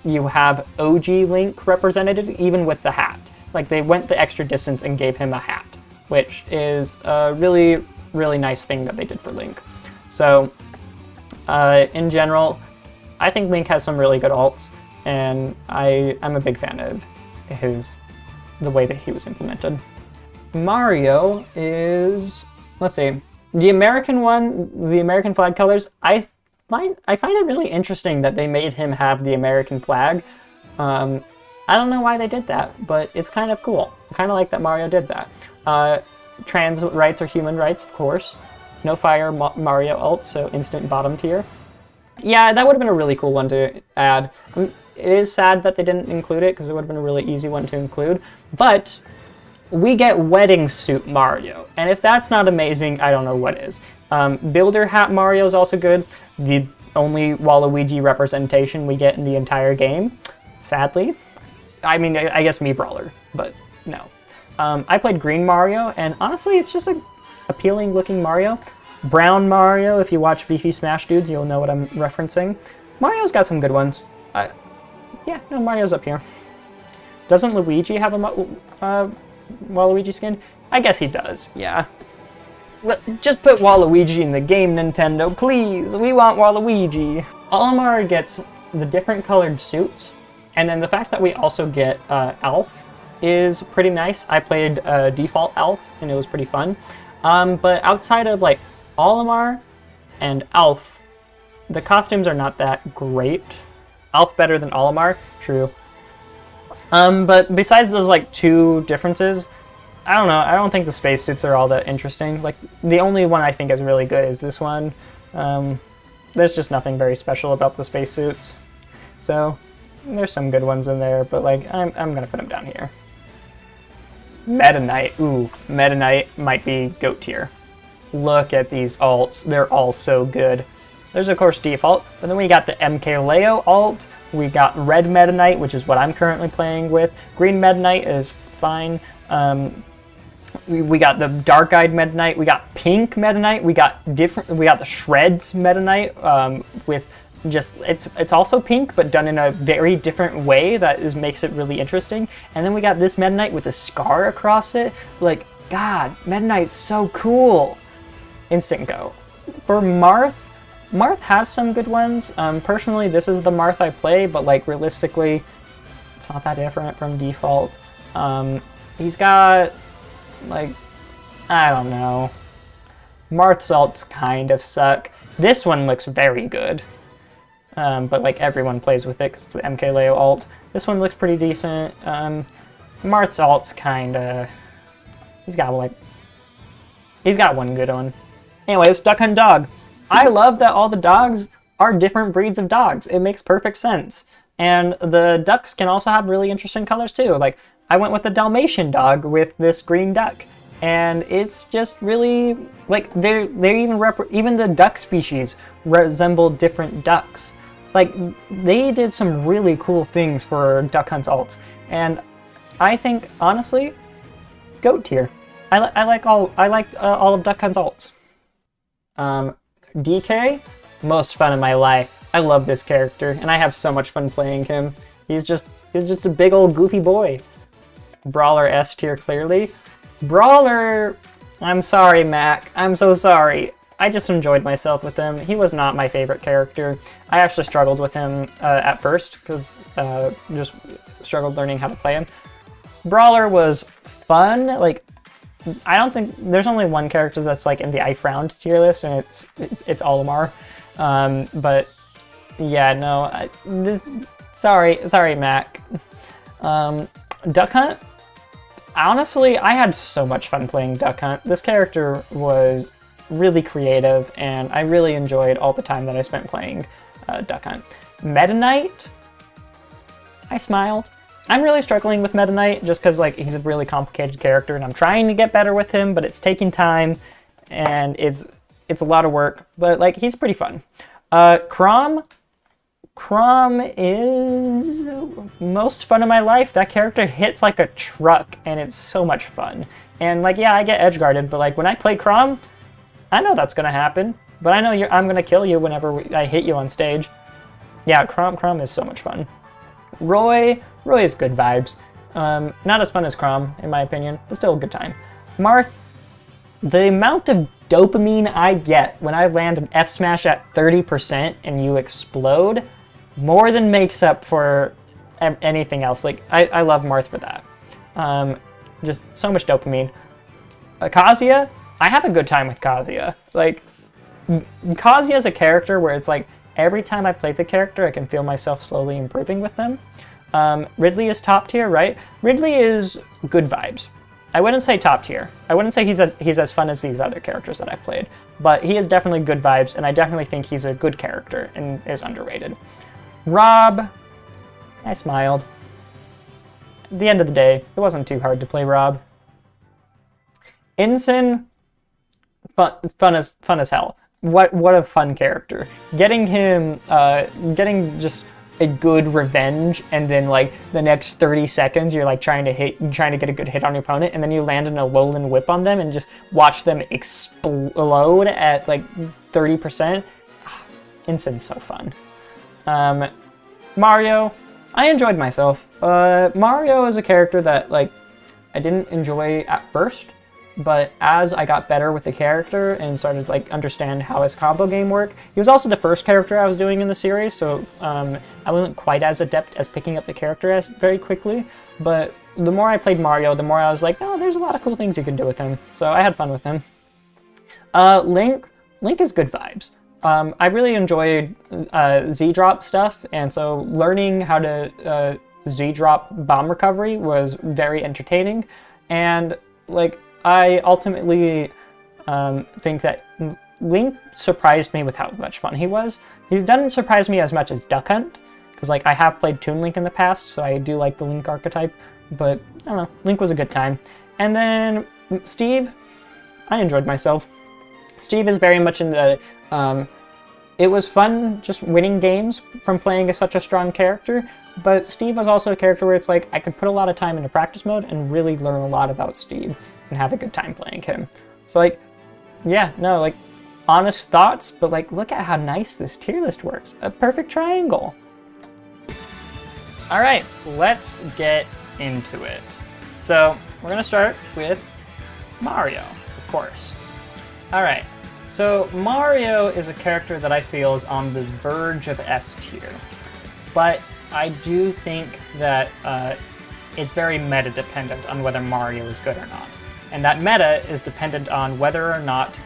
you have OG Link represented even with the hat. Like, they went the extra distance and gave him a hat, which is a really, really nice thing that they did for Link. So, in general, I think Link has some really good alts, and I'm a big fan of the way that he was implemented. Mario is, let's see, the American one, the American flag colors, I find it really interesting that they made him have the American flag. I don't know why they did that, but it's kind of cool. I kind of like that Mario did that. Trans rights are human rights, of course. No fire Mario ult, so instant bottom tier. Yeah, that would have been a really cool one to add. It is sad that they didn't include it, because it would have been a really easy one to include. But we get Wedding Suit Mario, and if that's not amazing, I don't know what is. Builder Hat Mario is also good. The only Waluigi representation we get in the entire game, sadly. I mean, I guess Mii Brawler, but no. I played Green Mario, and honestly, it's just a appealing looking Mario. Brown Mario, if you watch Beefy Smash Dudes, you'll know what I'm referencing. Mario's got some good ones. Yeah, no, Mario's up here. Doesn't Luigi have a Waluigi skin? I guess he does, yeah. Just put Waluigi in the game, Nintendo, please! We want Waluigi! Olimar gets the different colored suits, and then the fact that we also get Alf is pretty nice. I played default Alf, and it was pretty fun. But outside of like Olimar and Alf, the costumes are not that great. Alf better than Olimar, true. But besides those like 2 differences, I don't know, I don't think the spacesuits are all that interesting. Like, the only one I think is really good is this one. There's just nothing very special about the spacesuits. So, there's some good ones in there, but like, I'm gonna put them down here. Meta Knight, ooh, Meta Knight might be GOAT tier. Look at these alts, they're all so good. There's of course default, but then we got the MK Leo alt, we got Red Meta Knight, which is what I'm currently playing with. Green Meta Knight is fine. We got the Dark Eyed Meta Knight, we got Pink Meta Knight, we got the Shreds Meta Knight with just it's also pink, but done in a very different way that makes it really interesting. And then we got this Meta Knight with a scar across it. Like, God, Meta Knight's so cool. Instant go. For Marth, Marth has some good ones. Personally, this is the Marth I play, but like realistically, it's not that different from default. He's got, like, I don't know. Marth's ults kind of suck. This one looks very good. But like everyone plays with it because it's the MKLeo ult. This one looks pretty decent. Marth's ult's kinda... He's got one good one. Anyways, Duck Hunt Dog. I love that all the dogs are different breeds of dogs. It makes perfect sense. And the ducks can also have really interesting colors too. Like, I went with a Dalmatian dog with this green duck. And it's just really, like, they're even the duck species resemble different ducks. Like, they did some really cool things for Duck Hunt's ults. And I think, honestly, GOAT tier. I like all of Duck Hunt's ults. DK, most fun of my life. I love this character, and I have so much fun playing him. He's just a big old goofy boy. Brawler S tier, clearly. Brawler, I'm sorry, Mac. I'm so sorry. I just enjoyed myself with him. He was not my favorite character. I actually struggled with him at first, because just struggled learning how to play him. Brawler was fun. Like, I don't think there's only one character that's like in the I frowned tier list, and it's Olimar. But yeah, no, sorry, Mac. Duck Hunt. Honestly, I had so much fun playing Duck Hunt. This character was really creative, and I really enjoyed all the time that I spent playing Duck Hunt. Meta Knight, I smiled. I'm really struggling with Meta Knight just because like he's a really complicated character, and I'm trying to get better with him, but it's taking time, and it's a lot of work. But like he's pretty fun. Chrom is most fun of my life. That character hits like a truck, and it's so much fun. And like, yeah, I get edge guarded, but like when I play Chrom, I know that's gonna happen. But I know I'm gonna kill you whenever I hit you on stage. Yeah, Chrom is so much fun. Roy is good vibes. Not as fun as Chrom, in my opinion, but still a good time. Marth, the amount of dopamine I get when I land an F smash at 30% and you explode more than makes up for anything else. Like, I love Marth for that. Just so much dopamine. Kazuya, I have a good time with Kazuya. Like, Kazuya is a character where it's like, every time I play the character, I can feel myself slowly improving with them. Ridley is top tier, right? Ridley is good vibes. I wouldn't say top tier. I wouldn't say he's as fun as these other characters that I've played, but he is definitely good vibes, and I definitely think he's a good character and is underrated. Rob, I smiled. At the end of the day, it wasn't too hard to play Rob. Ensign, fun as hell. What a fun character. Getting him, getting just a good revenge, and then like the next 30 seconds you're like trying to get a good hit on your opponent, and then you land in a Alolan Whip on them and just watch them explode at like 30%. Ensign's so fun. Mario, I enjoyed myself. Mario is a character that like I didn't enjoy at first, but as I got better with the character and started to like understand how his combo game worked, he was also the first character I was doing in the series, so I wasn't quite as adept as picking up the character very quickly, but the more I played Mario, the more I was like, oh, there's a lot of cool things you can do with him, so I had fun with him. Link is good vibes. I really enjoyed Z-drop stuff, and so learning how to Z-drop bomb recovery was very entertaining, and like I ultimately think that Link surprised me with how much fun he was. He doesn't surprise me as much as Duck Hunt, because like I have played Toon Link in the past, so I do like the Link archetype, but I don't know, Link was a good time. And then Steve, I enjoyed myself. Steve is very much in the, it was fun just winning games from playing such a strong character, but Steve was also a character where it's like I could put a lot of time into practice mode and really learn a lot about Steve and have a good time playing him. So like, yeah, no, like, honest thoughts, but like, look at how nice this tier list works. A perfect triangle. All right, let's get into it. So we're gonna start with Mario, of course. All right, so Mario is a character that I feel is on the verge of S tier, but I do think that it's very meta dependent on whether Mario is good or not. And that meta is dependent on whether or not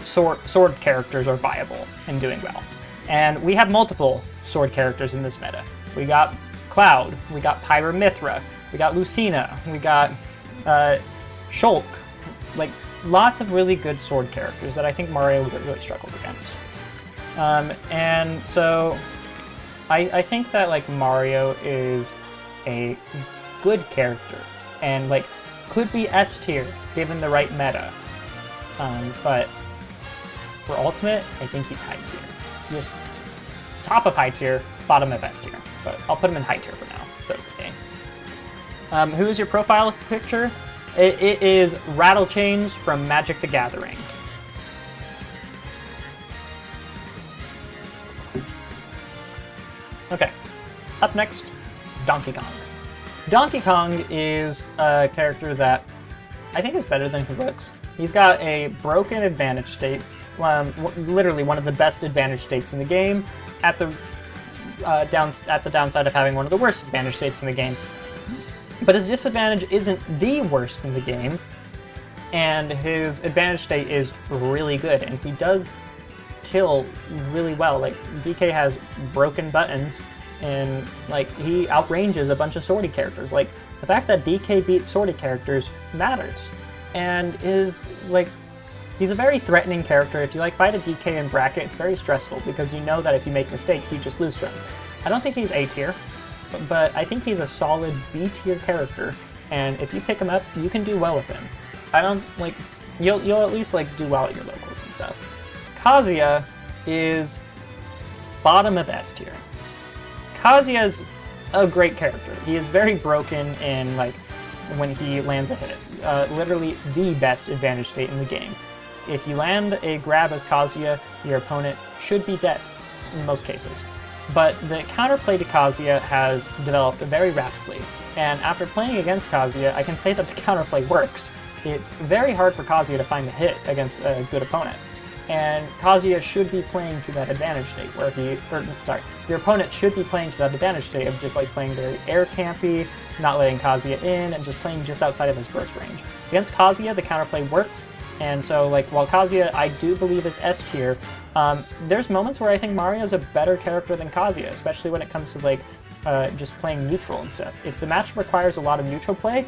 sword characters are viable and doing well. And we have multiple sword characters in this meta. We got Cloud, we got Pyramithra, we got Lucina, we got Shulk. Like, lots of really good sword characters that I think Mario really struggles against. And so I think that like Mario is a good character and like could be S tier given the right meta. But for Ultimate, I think he's high tier. Just top of high tier, bottom of S tier. But I'll put him in high tier for now. So okay. Who is your profile picture? It is Rattlechains from Magic the Gathering. Okay. Up next, Donkey Kong. Donkey Kong is a character that I think is better than he looks. He's got a broken advantage state, literally one of the best advantage states in the game, at the downside of having one of the worst advantage states in the game. But his disadvantage isn't the worst in the game, and his advantage state is really good, and he does kill really well. Like, DK has broken buttons, and like he outranges a bunch of swordy characters. Like, the fact that DK beats swordy characters matters, and is like, he's a very threatening character. If you like fight a DK in bracket, it's very stressful because you know that if you make mistakes, you just lose to him. I don't think he's A tier, but I think he's a solid B tier character, and if you pick him up, you can do well with him. I don't like, you'll at least like do well at your locals and stuff. Kazuya is bottom of S tier. Kazuya's a great character. He is very broken in like when he lands a hit. Literally the best advantage state in the game. If you land a grab as Kazuya, your opponent should be dead in most cases. But the counterplay to Kazuya has developed very rapidly, and after playing against Kazuya, I can say that the counterplay works. It's very hard for Kazuya to find a hit against a good opponent, and Kazuya should be playing to that advantage state, your opponent should be playing to that advantage state of just like playing very air campy, not letting Kazuya in, and just playing just outside of his burst range. Against Kazuya, the counterplay works, and so like while Kazuya I do believe is S tier, there's moments where I think Mario's a better character than Kazuya, especially when it comes to like just playing neutral and stuff. If the match requires a lot of neutral play,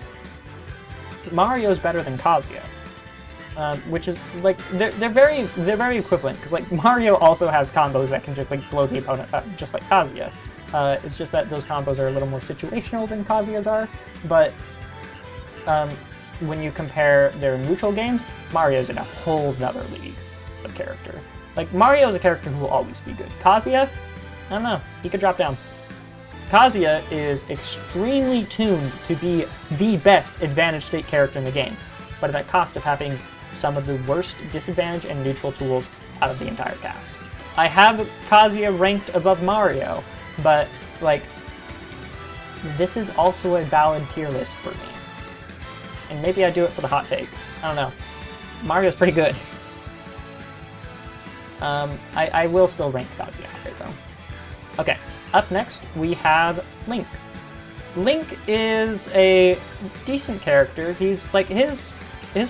Mario's better than Kazuya. Which is like they're very equivalent, because like Mario also has combos that can just like blow the opponent up, just like Kazuya. It's just that those combos are a little more situational than Kazuya's are, but when you compare their neutral games, Mario's in a whole nother league of character. Like, Mario is a character who will always be good. Kazuya, I don't know, he could drop down. Kazuya is extremely tuned to be the best advantage state character in the game, but at the cost of having some of the worst disadvantage and neutral tools out of the entire cast. I have Kazuya ranked above Mario, but like, this is also a valid tier list for me. And maybe I do it for the hot take. I don't know. Mario's pretty good. I will still rank Kazuya higher though. Okay, up next we have Link. Link is a decent character. He's like, his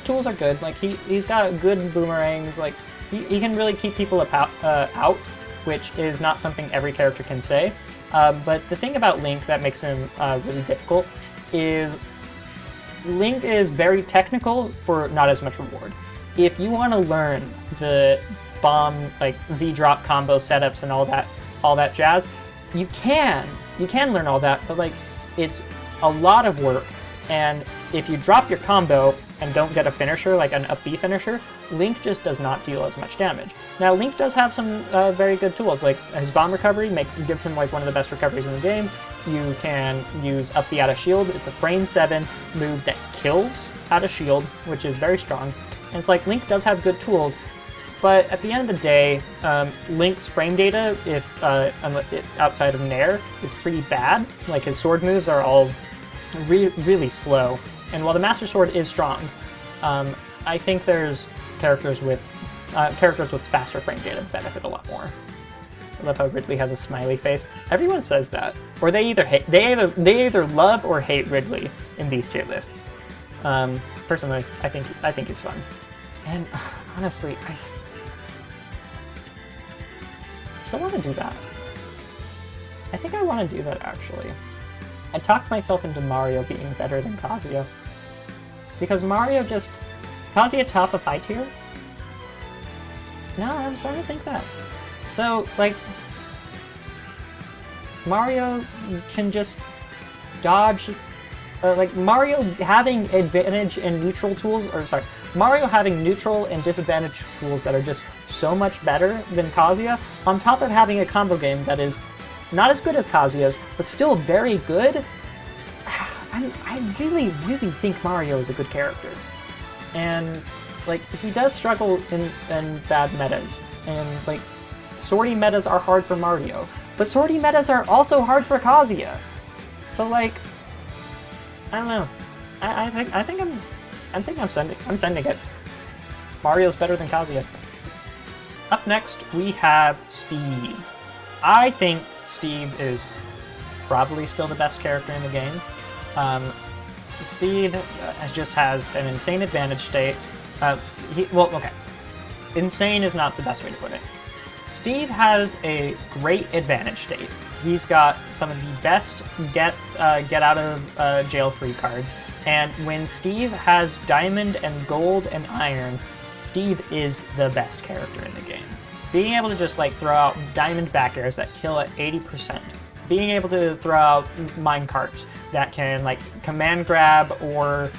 tools are good. Like he's got good boomerangs. Like he can really keep people out, which is not something every character can say. But the thing about Link that makes him really difficult is Link is very technical for not as much reward. If you want to learn the bomb, like Z-drop combo setups and all that jazz, you can learn all that, but like it's a lot of work, and if you drop your combo and don't get a finisher, like an up B finisher, Link just does not deal as much damage. Now, Link does have some very good tools, like his bomb recovery gives him like one of the best recoveries in the game. You can use up B out of shield. It's a frame 7 move that kills out of shield, which is very strong. And it's like, Link does have good tools, But at the end of the day, Link's frame data, if outside of Nair, is pretty bad. Like, his sword moves are all really slow. And while the Master Sword is strong, I think there's characters with faster frame data benefit a lot more. I love how Ridley has a smiley face. Everyone says that, or they either love or hate Ridley in these tier lists. Personally, I think he's fun, and honestly, I still want to do that. I think I want to do that actually. I talked myself into Mario being better than Kazuya because Kazuya top of high tier. No, I'm starting to think that. So, like, Mario can just dodge, like, Mario having advantage and neutral tools, Mario having neutral and disadvantage tools that are just so much better than Kazuya, on top of having a combo game that is not as good as Kazuya's, but still very good. I really think Mario is a good character. And, like, he does struggle in bad metas, and, like, swordy metas are hard for Mario, but swordy metas are also hard for Kazuya. So, like, I don't know. I'm sending it. Mario's better than Kazuya. Up next, we have Steve. I think Steve is probably still the best character in the game. Steve just has an insane advantage state. Insane is not the best way to put it. Steve has a great advantage state. He's got some of the best get out of jail free cards, and when Steve has diamond and gold and iron, Steve is the best character in the game. Being able to just, like, throw out diamond back airs that kill at 80%. Being able to throw out mine carts that can, like, command grab or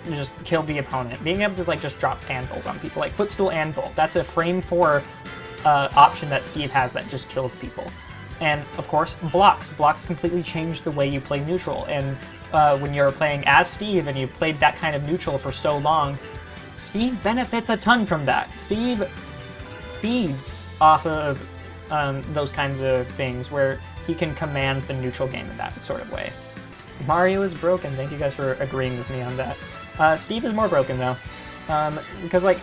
just kill the opponent. Being able to, like, just drop anvils on people, like footstool anvil. That's a frame 4 option that Steve has that just kills people. And, of course, blocks. Blocks completely change the way you play neutral. And when you're playing as Steve and you've played that kind of neutral for so long, Steve benefits a ton from that. Steve feeds off of those kinds of things where he can command the neutral game in that sort of way. Mario is broken. Thank you guys for agreeing with me on that. Steve is more broken, though. Because, like,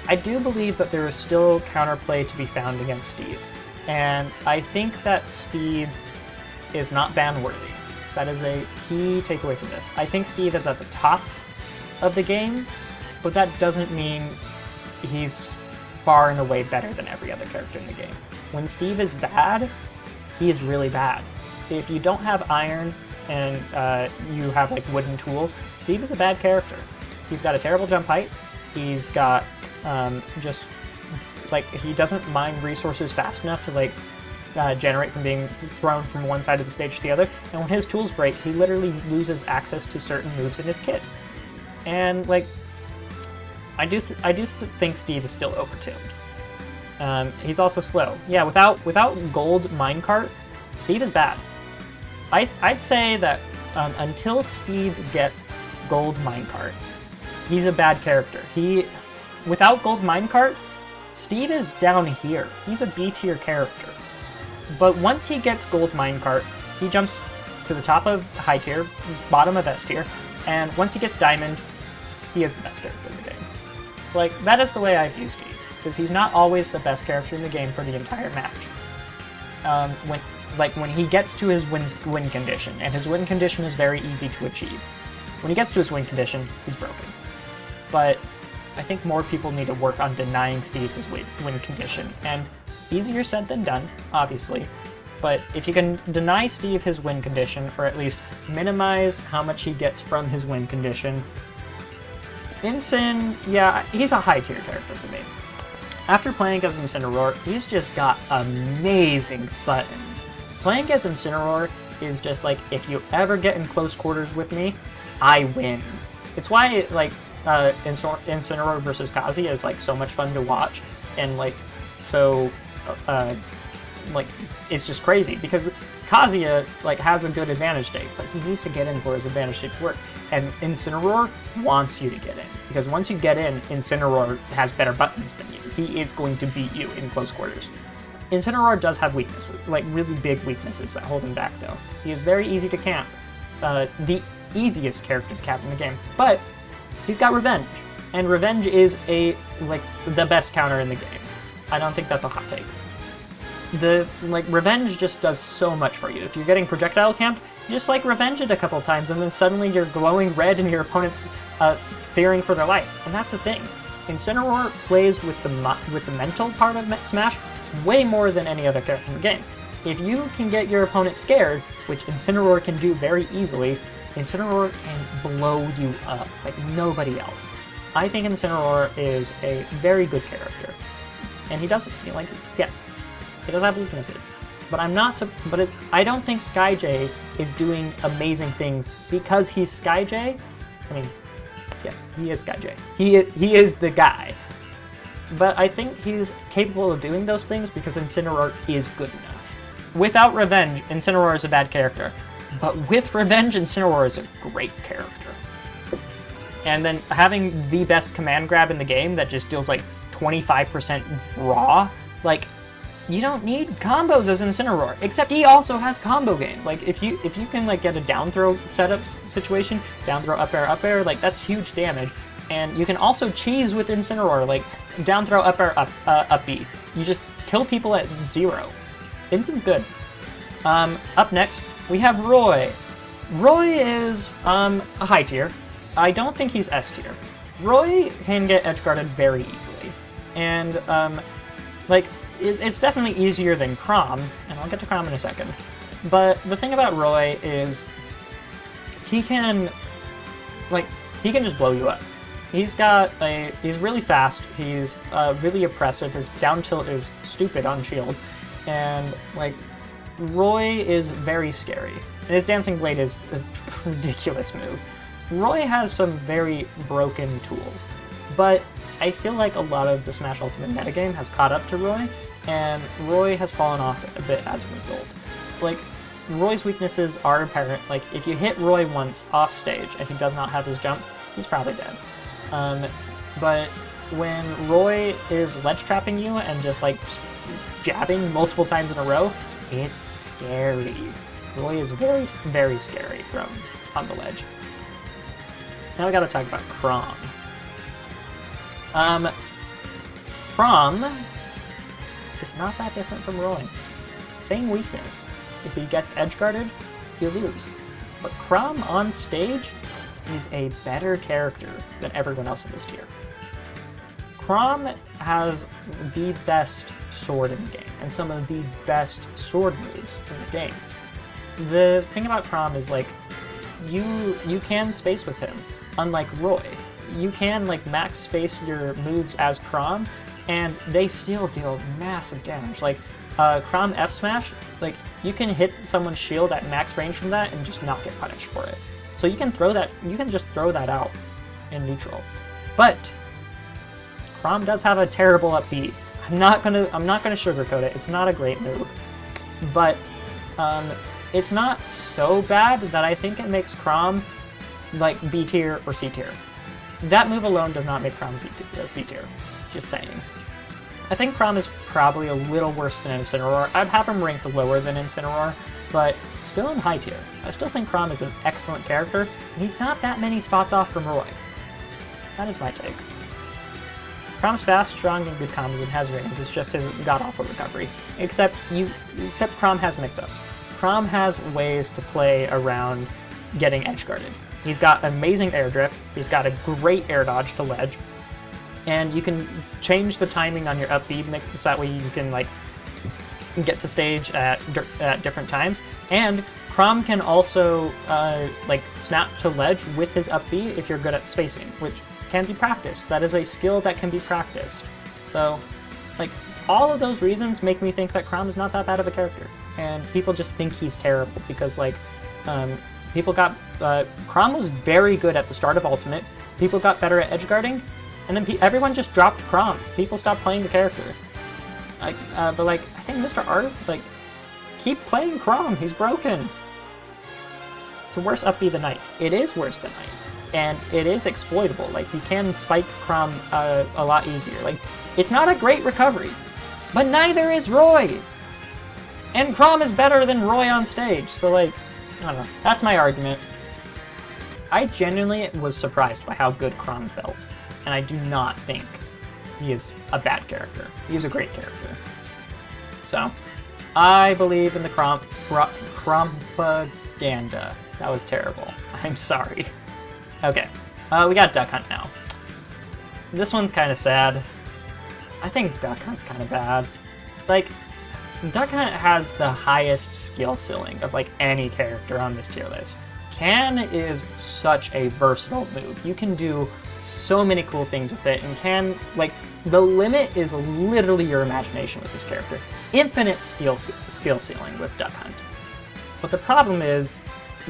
I do believe that there is still counterplay to be found against Steve. And I think that Steve is not ban-worthy. That is a key takeaway from this. I think Steve is at the top of the game, but that doesn't mean he's far and away better than every other character in the game. When Steve is bad, he is really bad. If you don't have iron and you have, like, wooden tools, Steve is a bad character. He's got a terrible jump height. He's got just, like, he doesn't mine resources fast enough to, like, generate from being thrown from one side of the stage to the other. And when his tools break, he literally loses access to certain moves in his kit. And, like, I do think Steve is still overtuned. He's also slow. Yeah, without gold minecart, Steve is bad. I'd say that until Steve gets gold minecart, he's a bad character. Without gold minecart, Steve is down here. He's a B tier character. But once he gets gold minecart, he jumps to the top of high tier, bottom of S tier, and once he gets diamond, he is the best character in the game. So, like, that is the way I view Steve, because he's not always the best character in the game for the entire match. When he gets to his win condition, and his win condition is very easy to achieve. When he gets to his win condition, he's broken. But I think more people need to work on denying Steve his win condition, and easier said than done, obviously. But if you can deny Steve his win condition, or at least minimize how much he gets from his win condition, Incin, yeah, he's a high tier character for me. After playing as Incineroar, he's just got amazing buttons. Playing as Incineroar is just like, if you ever get in close quarters with me, I win. It's why, like, Incineroar versus Kazuya is, like, so much fun to watch, and, like, so, like, it's just crazy, because Kazuya, like, has a good advantage state, but he needs to get in for his advantage state to work, and Incineroar wants you to get in, because once you get in, Incineroar has better buttons than you. he is going to beat you in close quarters. Incineroar does have weaknesses, like really big weaknesses that hold him back though. He is very easy to camp. The easiest character to camp in the game. But he's got Revenge. And Revenge is the best counter in the game. I don't think that's a hot take. Revenge just does so much for you. If you're getting projectile camped, you just Revenge it a couple times, and then suddenly you're glowing red and your opponent's fearing for their life. And that's the thing. Incineroar plays with the mental part of Smash way more than any other character in the game. If you can get your opponent scared, which Incineroar can do very easily, Incineroar can blow you up like nobody else. I think Incineroar is a very good character. And he does, yes, he does have weaknesses. But I don't think SkyJ is doing amazing things because he's SkyJ. I mean, yeah, he is SkyJ. He is the guy. But I think he's capable of doing those things because Incineroar is good enough. Without Revenge, Incineroar is a bad character. But with Revenge, Incineroar is a great character. And then having the best command grab in the game that just deals 25% raw, you don't need combos as Incineroar, except he also has combo game. If you can get a down throw setup situation, down throw up air, that's huge damage. And you can also cheese with Incineroar, down throw up air up B. You just kill people at 0. Incine's good. Up next we have Roy. Roy is a high tier. I don't think he's S tier. Roy can get edge guarded very easily, and it's definitely easier than Chrom, and I'll get to Chrom in a second. But the thing about Roy is he can just blow you up. He's really fast. He's really oppressive. His down tilt is stupid on shield, and Roy is very scary. And his Dancing Blade is a ridiculous move. Roy has some very broken tools, but I feel like a lot of the Smash Ultimate metagame has caught up to Roy, and Roy has fallen off a bit as a result. Roy's weaknesses are apparent. If you hit Roy once off stage and he does not have his jump, he's probably dead. But when Roy is ledge trapping you and just jabbing multiple times in a row, it's scary. Roy is very, very scary from on the ledge. Now we gotta talk about Chrom. Chrom is not that different from Roy. Same weakness. If he gets edge guarded, he'll lose. But Chrom on stage is a better character than everyone else in this tier. Chrom has the best sword in the game, and some of the best sword moves in the game. The thing about Chrom is you can space with him, unlike Roy. You can max space your moves as Chrom, and they still deal massive damage. Chrom F smash, you can hit someone's shield at max range from that and just not get punished for it. So you can just throw that out in neutral. But Chrom does have a terrible up B. I'm not gonna sugarcoat it. It's not a great move, but it's not so bad that I think it makes Chrom B tier or C tier. That move alone does not make Chrom C tier. Just saying. I think Chrom is probably a little worse than Incineroar. I'd have him ranked lower than Incineroar, but still in high tier. I still think Chrom is an excellent character, and he's not that many spots off from Roy. That is my take. Chrom's fast, strong, and good combos and has rings. It's just his god-awful recovery. Except Chrom has mix-ups. Chrom has ways to play around getting edge guarded. He's got amazing air drift. He's got a great air dodge to ledge. And you can change the timing on your up B mix so that way you can get to stage at different times. And Chrom can also snap to ledge with his up B if you're good at spacing, which can be practiced. That is a skill that can be practiced. So all of those reasons make me think that Chrom is not that bad of a character. And people just think he's terrible because people got Chrom was very good at the start of Ultimate. People got better at edge guarding, and then everyone just dropped Chrom. People stopped playing the character. But I think Mr. R keep playing Chrom. He's broken. It's a worse up B than Knight. It is worse than Knight. and it is exploitable. Like, you can spike Chrom a lot easier. Like, it's not a great recovery, but neither is Roy. And Chrom is better than Roy on stage, so like, I don't know. That's my argument. I genuinely was surprised by how good Chrom felt, and I do not think he is a bad character. He's a great character. So, I believe in the Chrompaganda. That was terrible. I'm sorry. Okay, we got Duck Hunt now. This one's kind of sad. I think Duck Hunt's kind of bad. Like, Duck Hunt has the highest skill ceiling of like any character on this tier list. Can is such a versatile move. You can do so many cool things with it, and can, like, the limit is literally your imagination with this character. Infinite skill ceiling with Duck Hunt. But the problem is,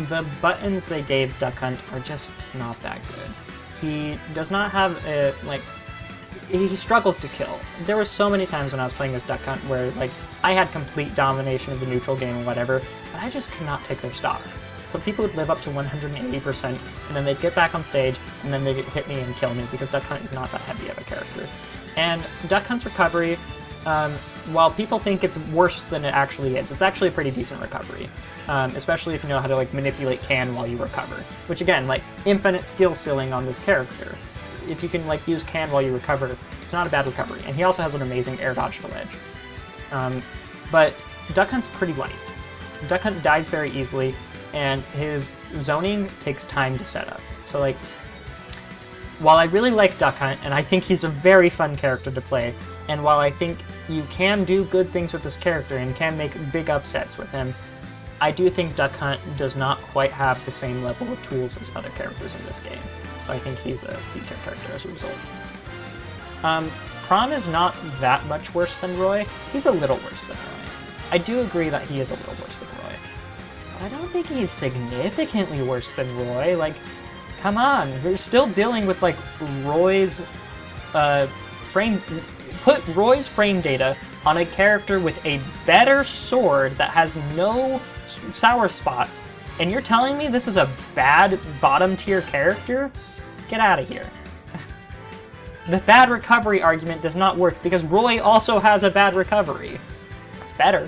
the buttons they gave Duck Hunt are just not that good. He does not have a, like, he struggles to kill. There were so many times when I was playing this Duck Hunt where, like, I had complete domination of the neutral game or whatever, but I just could not take their stock. So people would live up to 180%, and then they'd get back on stage, and then they'd hit me and kill me, because Duck Hunt is not that heavy of a character. And Duck Hunt's recovery, while people think it's worse than it actually is, it's actually a pretty decent recovery. Especially if you know how to, like, manipulate Can while you recover. Which, again, like, infinite skill ceiling on this character. If you can, like, use Can while you recover, it's not a bad recovery. And he also has an amazing air dodge to ledge. But Duck Hunt's pretty light. Duck Hunt dies very easily, and his zoning takes time to set up. So, like, while I really like Duck Hunt, and I think he's a very fun character to play, and while I think you can do good things with this character and can make big upsets with him, I do think Duck Hunt does not quite have the same level of tools as other characters in this game. So I think he's a C-tier character as a result. Chrom is not that much worse than Roy. He's a little worse than Roy. I do agree that he is a little worse than Roy. But I don't think he's significantly worse than Roy. Like, come on, we're still dealing with, like, Roy's frame... Put Roy's frame data on a character with a better sword that has no sour spots, and you're telling me this is a bad bottom-tier character? Get out of here. The bad recovery argument does not work, because Roy also has a bad recovery. It's better.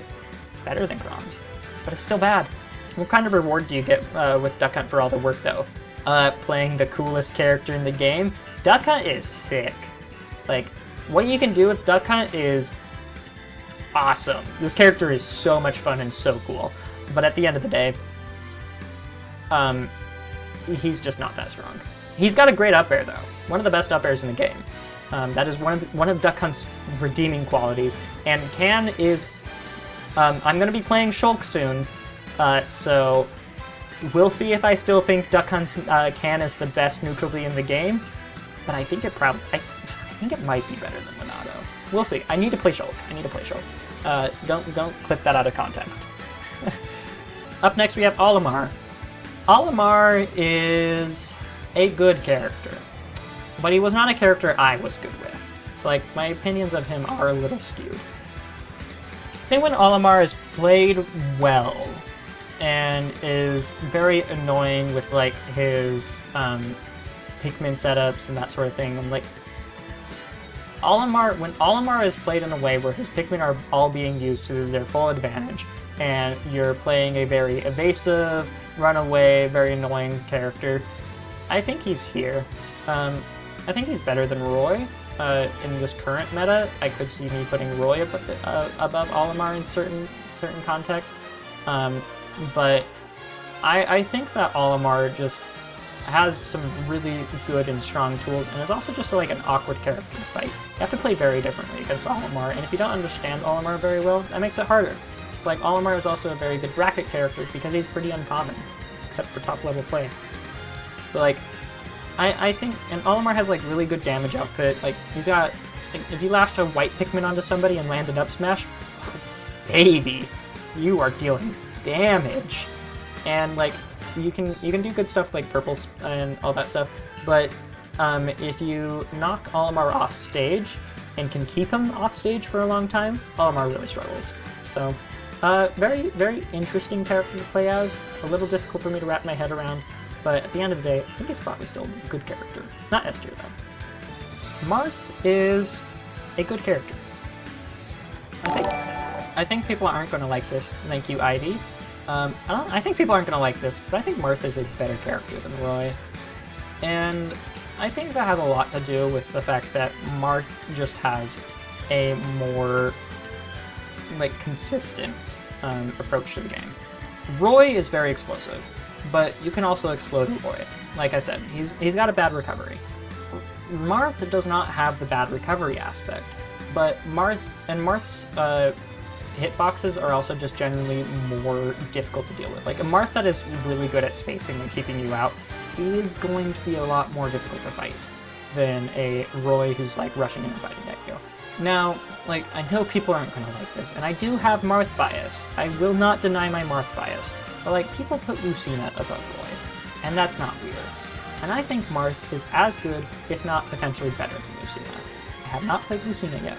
It's better than Chrom's, but it's still bad. What kind of reward do you get with Duck Hunt for all the work, though? Playing the coolest character in the game? Duck Hunt is sick. Like, what you can do with Duck Hunt is awesome. This character is so much fun and so cool. But at the end of the day, he's just not that strong. He's got a great up air, though. One of the best up airs in the game. That is one of Duck Hunt's redeeming qualities. And Can is... I'm going to be playing Shulk soon, so we'll see if I still think Duck Hunt's Can is the best neutral B in the game. But I think it probably... I think it might be better than Monado. We'll see. I need to play Shulk. Don't clip that out of context. Up next we have Olimar. Olimar is a good character, but he was not a character I was good with. So, like, my opinions of him are a little skewed. I think when Olimar is played well and is very annoying with, like, his Pikmin setups and that sort of thing, I'm like, when Olimar is played in a way where his Pikmin are all being used to their full advantage, and you're playing a very evasive, runaway, very annoying character, I think he's here. I think he's better than Roy. In this current meta, I could see me putting Roy above Olimar in certain contexts. But I think that Olimar just has some really good and strong tools, and is also just like an awkward character to fight. You have to play very differently against Olimar, and if you don't understand Olimar very well, that makes it harder. So, like, Olimar is also a very good bracket character because he's pretty uncommon, except for top level play. So, like, I think, and Olimar has, like, really good damage output. Like, he's got, like, if you lashed a white Pikmin onto somebody and landed up smash, baby, you are dealing damage. And, like, you can do good stuff like purples and all that stuff, but if you knock Olimar off stage and can keep him off stage for a long time, Olimar really struggles. So, very, very interesting character to play as. A little difficult for me to wrap my head around, but at the end of the day, I think he's probably still a good character. Not S tier, though. Marth is a good character. I think people aren't going to like this. Thank you, Ivy. I think people aren't going to like this, but I think Marth is a better character than Roy. And I think that has a lot to do with the fact that Marth just has a more, like, consistent approach to the game. Roy is very explosive, but you can also explode Roy. Like I said, he's got a bad recovery. Marth does not have the bad recovery aspect, but Marth's hitboxes are also just generally more difficult to deal with. Like, a Marth that is really good at spacing and keeping you out is going to be a lot more difficult to fight than a Roy who's, like, rushing in and fighting at you. Now, like, I know people aren't going to like this, and I do have Marth bias. I will not deny my Marth bias. But, like, people put Lucina above Roy, and that's not weird. And I think Marth is as good, if not potentially better than Lucina. I have not played Lucina yet.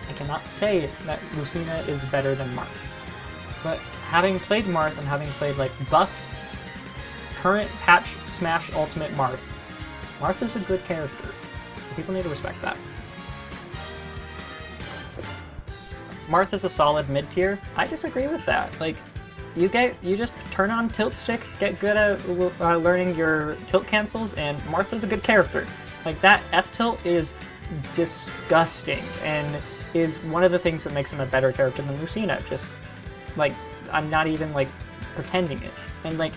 I cannot say that Lucina is better than Marth. But having played Marth and having played, like, buffed, current patch Smash Ultimate Marth, Marth is a good character. People need to respect that. Marth is a solid mid-tier. I disagree with that. Like, you just turn on tilt stick, get good at learning your tilt cancels, and Marth is a good character. Like, that F tilt is disgusting, and is one of the things that makes him a better character than Lucina. Just, like, I'm not even, like, pretending it. And, like,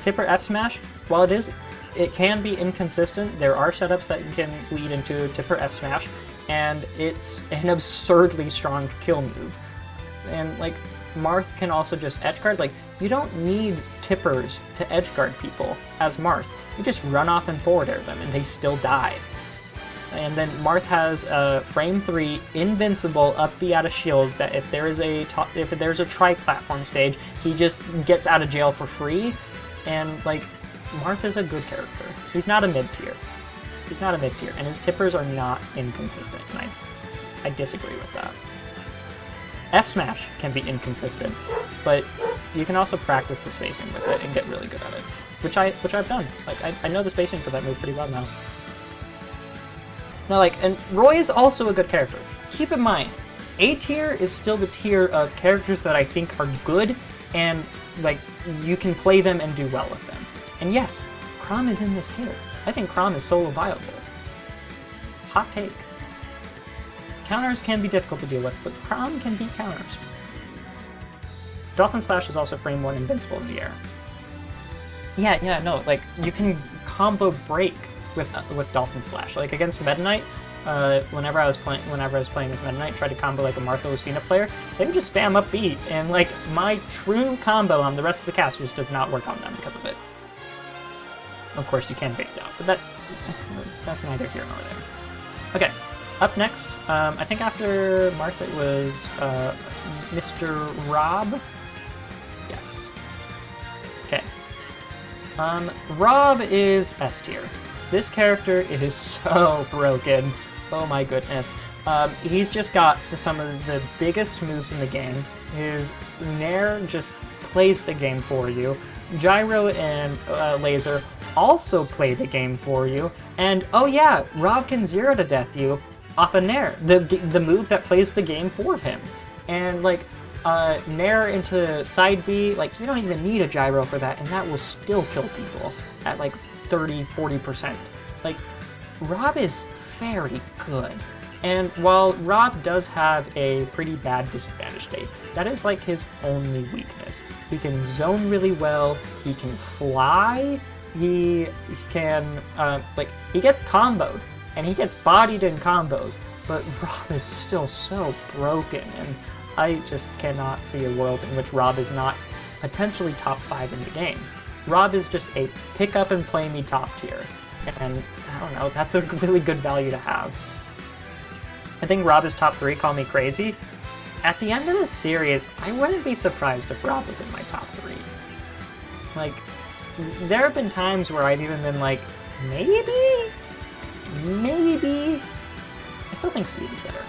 Tipper F smash, while it can be inconsistent, there are setups that can lead into Tipper F smash, and it's an absurdly strong kill move. And, like, Marth can also just edgeguard. Like, you don't need Tippers to edgeguard people as Marth. You just run off and forward air them, and they still die. And then Marth has frame 3 invincible up B out of shield that if there's a tri-platform stage, he just gets out of jail for free. And, like, Marth is a good character. He's not a mid-tier. He's not a mid-tier, and his tippers are not inconsistent, and I disagree with that. F smash can be inconsistent, but you can also practice the spacing with it and get really good at it, which I've done. Like, I know the spacing for that move pretty well now. Now, like, and Roy is also a good character. Keep in mind, A tier is still the tier of characters that I think are good, and, like, you can play them and do well with them. And yes, Chrom is in this tier. I think Chrom is solo viable. Hot take. Counters can be difficult to deal with, but Chrom can beat counters. Dolphin Slash is also frame 1 invincible in the air. Yeah, no, like, you can combo break with Dolphin Slash. Like, against Meta Knight, whenever I was playing as Meta Knight, tried to combo like a Martha Lucina player, they would just spam up B, and, like, my true combo on the rest of the cast just does not work on them because of it. Of course, you can bait it out, but that's neither here nor there. Okay, up next, I think after Marth it was Mr. Rob. Yes. Okay. Rob is S tier. This character is so broken. Oh my goodness. He's just got some of the biggest moves in the game. His Nair just plays the game for you. Gyro and Laser also play the game for you. And oh yeah, Rob can 0 to death you off a Nair, the move that plays the game for him. And, like, Nair into side B, like, you don't even need a Gyro for that, and that will still kill people at, like, 30-40%. Like, Rob is very good. And while Rob does have a pretty bad disadvantage state, that is, like, his only weakness. He can zone really well, he can fly, he can, like, he gets comboed, and he gets bodied in combos, but Rob is still so broken, and I just cannot see a world in which Rob is not potentially top 5 in the game. Rob is just a pick up and play me top tier, and I don't know, that's a really good value to have. I think Rob is top 3, call me crazy. At the end of this series, I wouldn't be surprised if Rob was in my top 3. Like, there have been times where I've even been like, maybe? I still think Steve is better.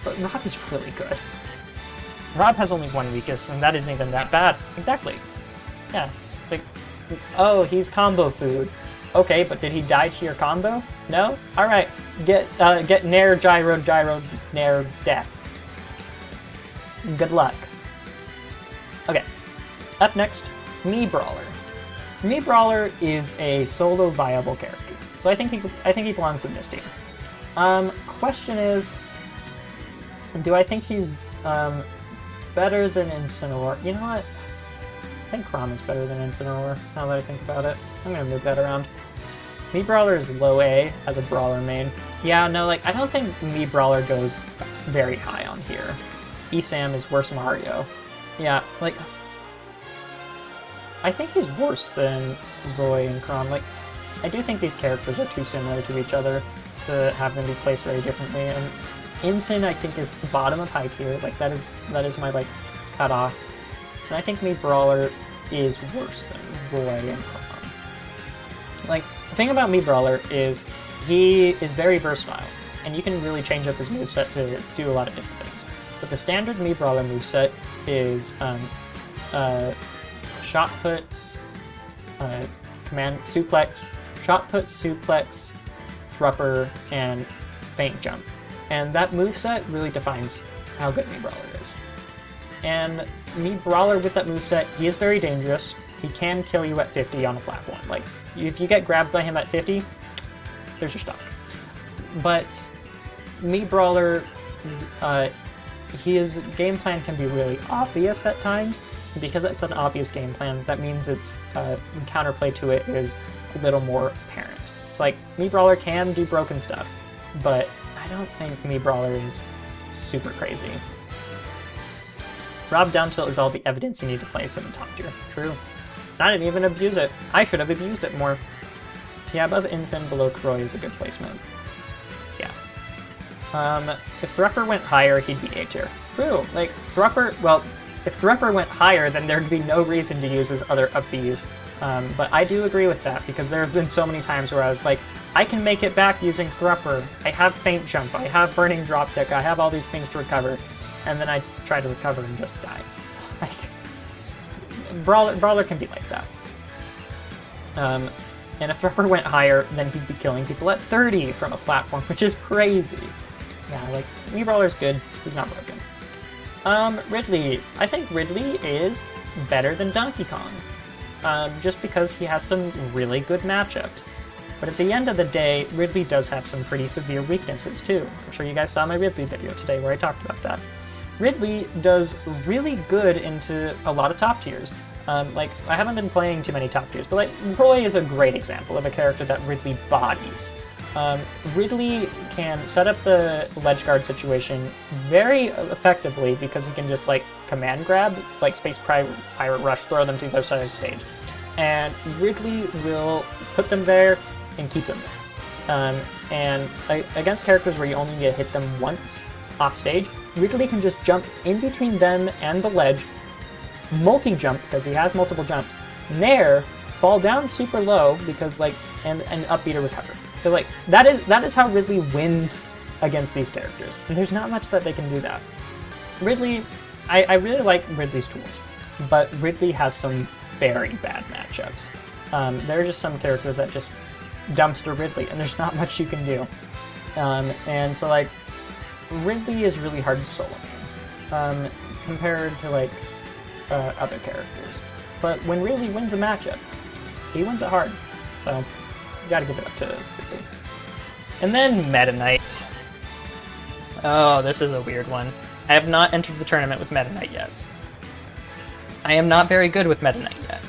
But Rob is really good. Rob has only one weakness, and that isn't even that bad. Exactly. Yeah, like, Oh, he's combo food. Okay, but did he die to your combo? No? Alright, get Nair, Gyro, Nair, death. Good luck. Okay, up next, Mii Brawler. Mii Brawler is a solo viable character, so I think he belongs in this team. Question is, do I think he's better than Incineroar? You know what? I think Chrom is better than Incineroar, now that I think about it. I'm gonna move that around. Mii Brawler is low A as a Brawler main. Yeah, no, like, I don't think Mii Brawler goes very high on here. Esam is worse Mario. Yeah, like, I think he's worse than Roy and Chrom. Like, I do think these characters are too similar to each other to have them be placed very differently, and Incin, I think, is the bottom of high tier. Like, that is my, like, cutoff. And I think Mii Brawler is worse than Roy and Chrom. Like, the thing about Mii Brawler is he is very versatile, and you can really change up his moveset to do a lot of different things. But the standard Mii Brawler moveset is shot put, command suplex, shot put, suplex, thrupper, and feint jump. And that moveset really defines how good Mii Brawler is. And Mii Brawler with that moveset, he is very dangerous. He can kill you at 50 on a platform. Like, if you get grabbed by him at 50, there's your stock. But Mii Brawler, his game plan can be really obvious at times. Because it's an obvious game plan, that means its counterplay to it is a little more apparent. So, like, Mii Brawler can do broken stuff, but I don't think Mii Brawler is super crazy. Rob down tilt is all the evidence you need to place him in top tier. True. I didn't even abuse it. I should have abused it more. Yeah, above Incin, below Kroy is a good placement. Yeah. If Thrupper went higher, he'd be A tier. True. Like, Thrupper, well, if Thrupper went higher, then there'd be no reason to use his other up Bs. But I do agree with that, because there have been so many times where I was like, I can make it back using Thrupper. I have Feint Jump. I have Burning Drop Kick. I have all these things to recover. And then I try to recover and just die. So, like, Brawler can be like that. And if Thrupper went higher, then he'd be killing people at 30 from a platform, which is crazy. Yeah, like, Mii Brawler's good. He's not broken. Ridley. I think Ridley is better than Donkey Kong. Just because he has some really good matchups. But at the end of the day, Ridley does have some pretty severe weaknesses too. I'm sure you guys saw my Ridley video today where I talked about that. Ridley does really good into a lot of top tiers. Like, I haven't been playing too many top tiers, but like, Roy is a great example of a character that Ridley bodies. Ridley can set up the ledge guard situation very effectively because he can just, like, command grab, like Space Pirate Rush, throw them to the other side of the stage. And Ridley will put them there and keep them there. And against characters where you only need to hit them once off stage, Ridley can just jump in between them and the ledge, multi-jump, because he has multiple jumps, Nair, fall down super low, because, like, and up B to recover. So, like, that is how Ridley wins against these characters. And there's not much that they can do that. Ridley, I really like Ridley's tools, but Ridley has some very bad matchups. There are just some characters that just dumpster Ridley, and there's not much you can do. And so, like, Ridley is really hard to solo compared to, like, other characters. But when Ridley wins a matchup, he wins it hard. So, you gotta give it up to Ridley. And then Meta Knight. Oh, this is a weird one. I have not entered the tournament with Meta Knight yet. I am not very good with Meta Knight yet.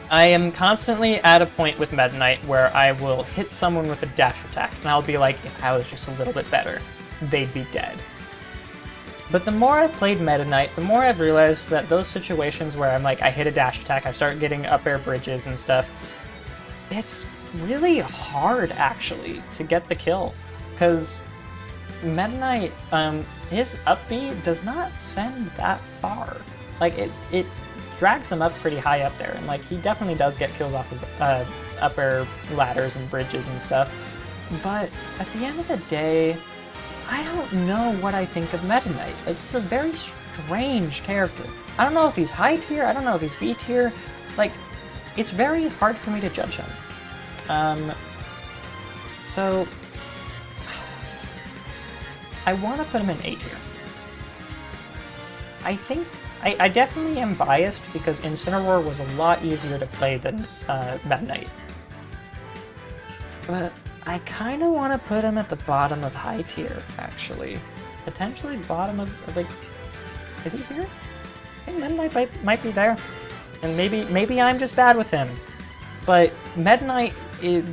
I am constantly at a point with Meta Knight where I will hit someone with a dash attack, and I'll be like, if I was just a little bit better, they'd be dead. But the more I've played Meta Knight, the more I've realized that those situations where I'm like, I hit a dash attack, I start getting up air bridges and stuff, it's really hard, actually, to get the kill. Because Meta Knight, his up B does not send that far. Like, it drags them up pretty high up there, and, like, he definitely does get kills off of up air ladders and bridges and stuff. But at the end of the day, I don't know what I think of Meta Knight. Like, he's a very strange character. I don't know if he's high tier, I don't know if he's B tier. Like, it's very hard for me to judge him. So I want to put him in A tier. I think I definitely am biased because Incineroar was a lot easier to play than Meta Knight. But I kind of want to put him at the bottom of high tier, actually. Potentially bottom of like, is he here? I think Meta Knight might be there. And maybe I'm just bad with him. But Meta Knight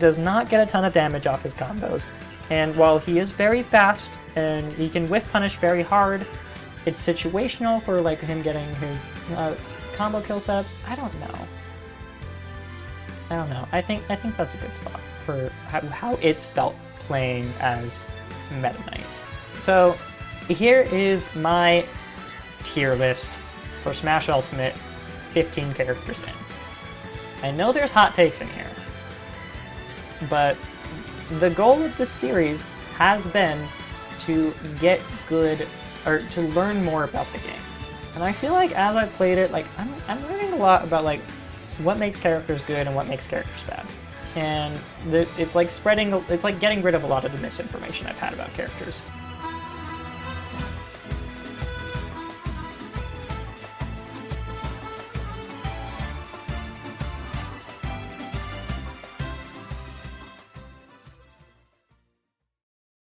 does not get a ton of damage off his combos. And while he is very fast and he can whiff punish very hard, it's situational for like him getting his combo kill setups. I don't know. I think that's a good spot for how it's felt playing as Meta Knight. So here is my tier list for Smash Ultimate 15 characters in. I know there's hot takes in here, but the goal of this series has been to get good, or to learn more about the game. And I feel like as I've played it, like I'm learning a lot about like what makes characters good and what makes characters bad. And it's like getting rid of a lot of the misinformation I've had about characters.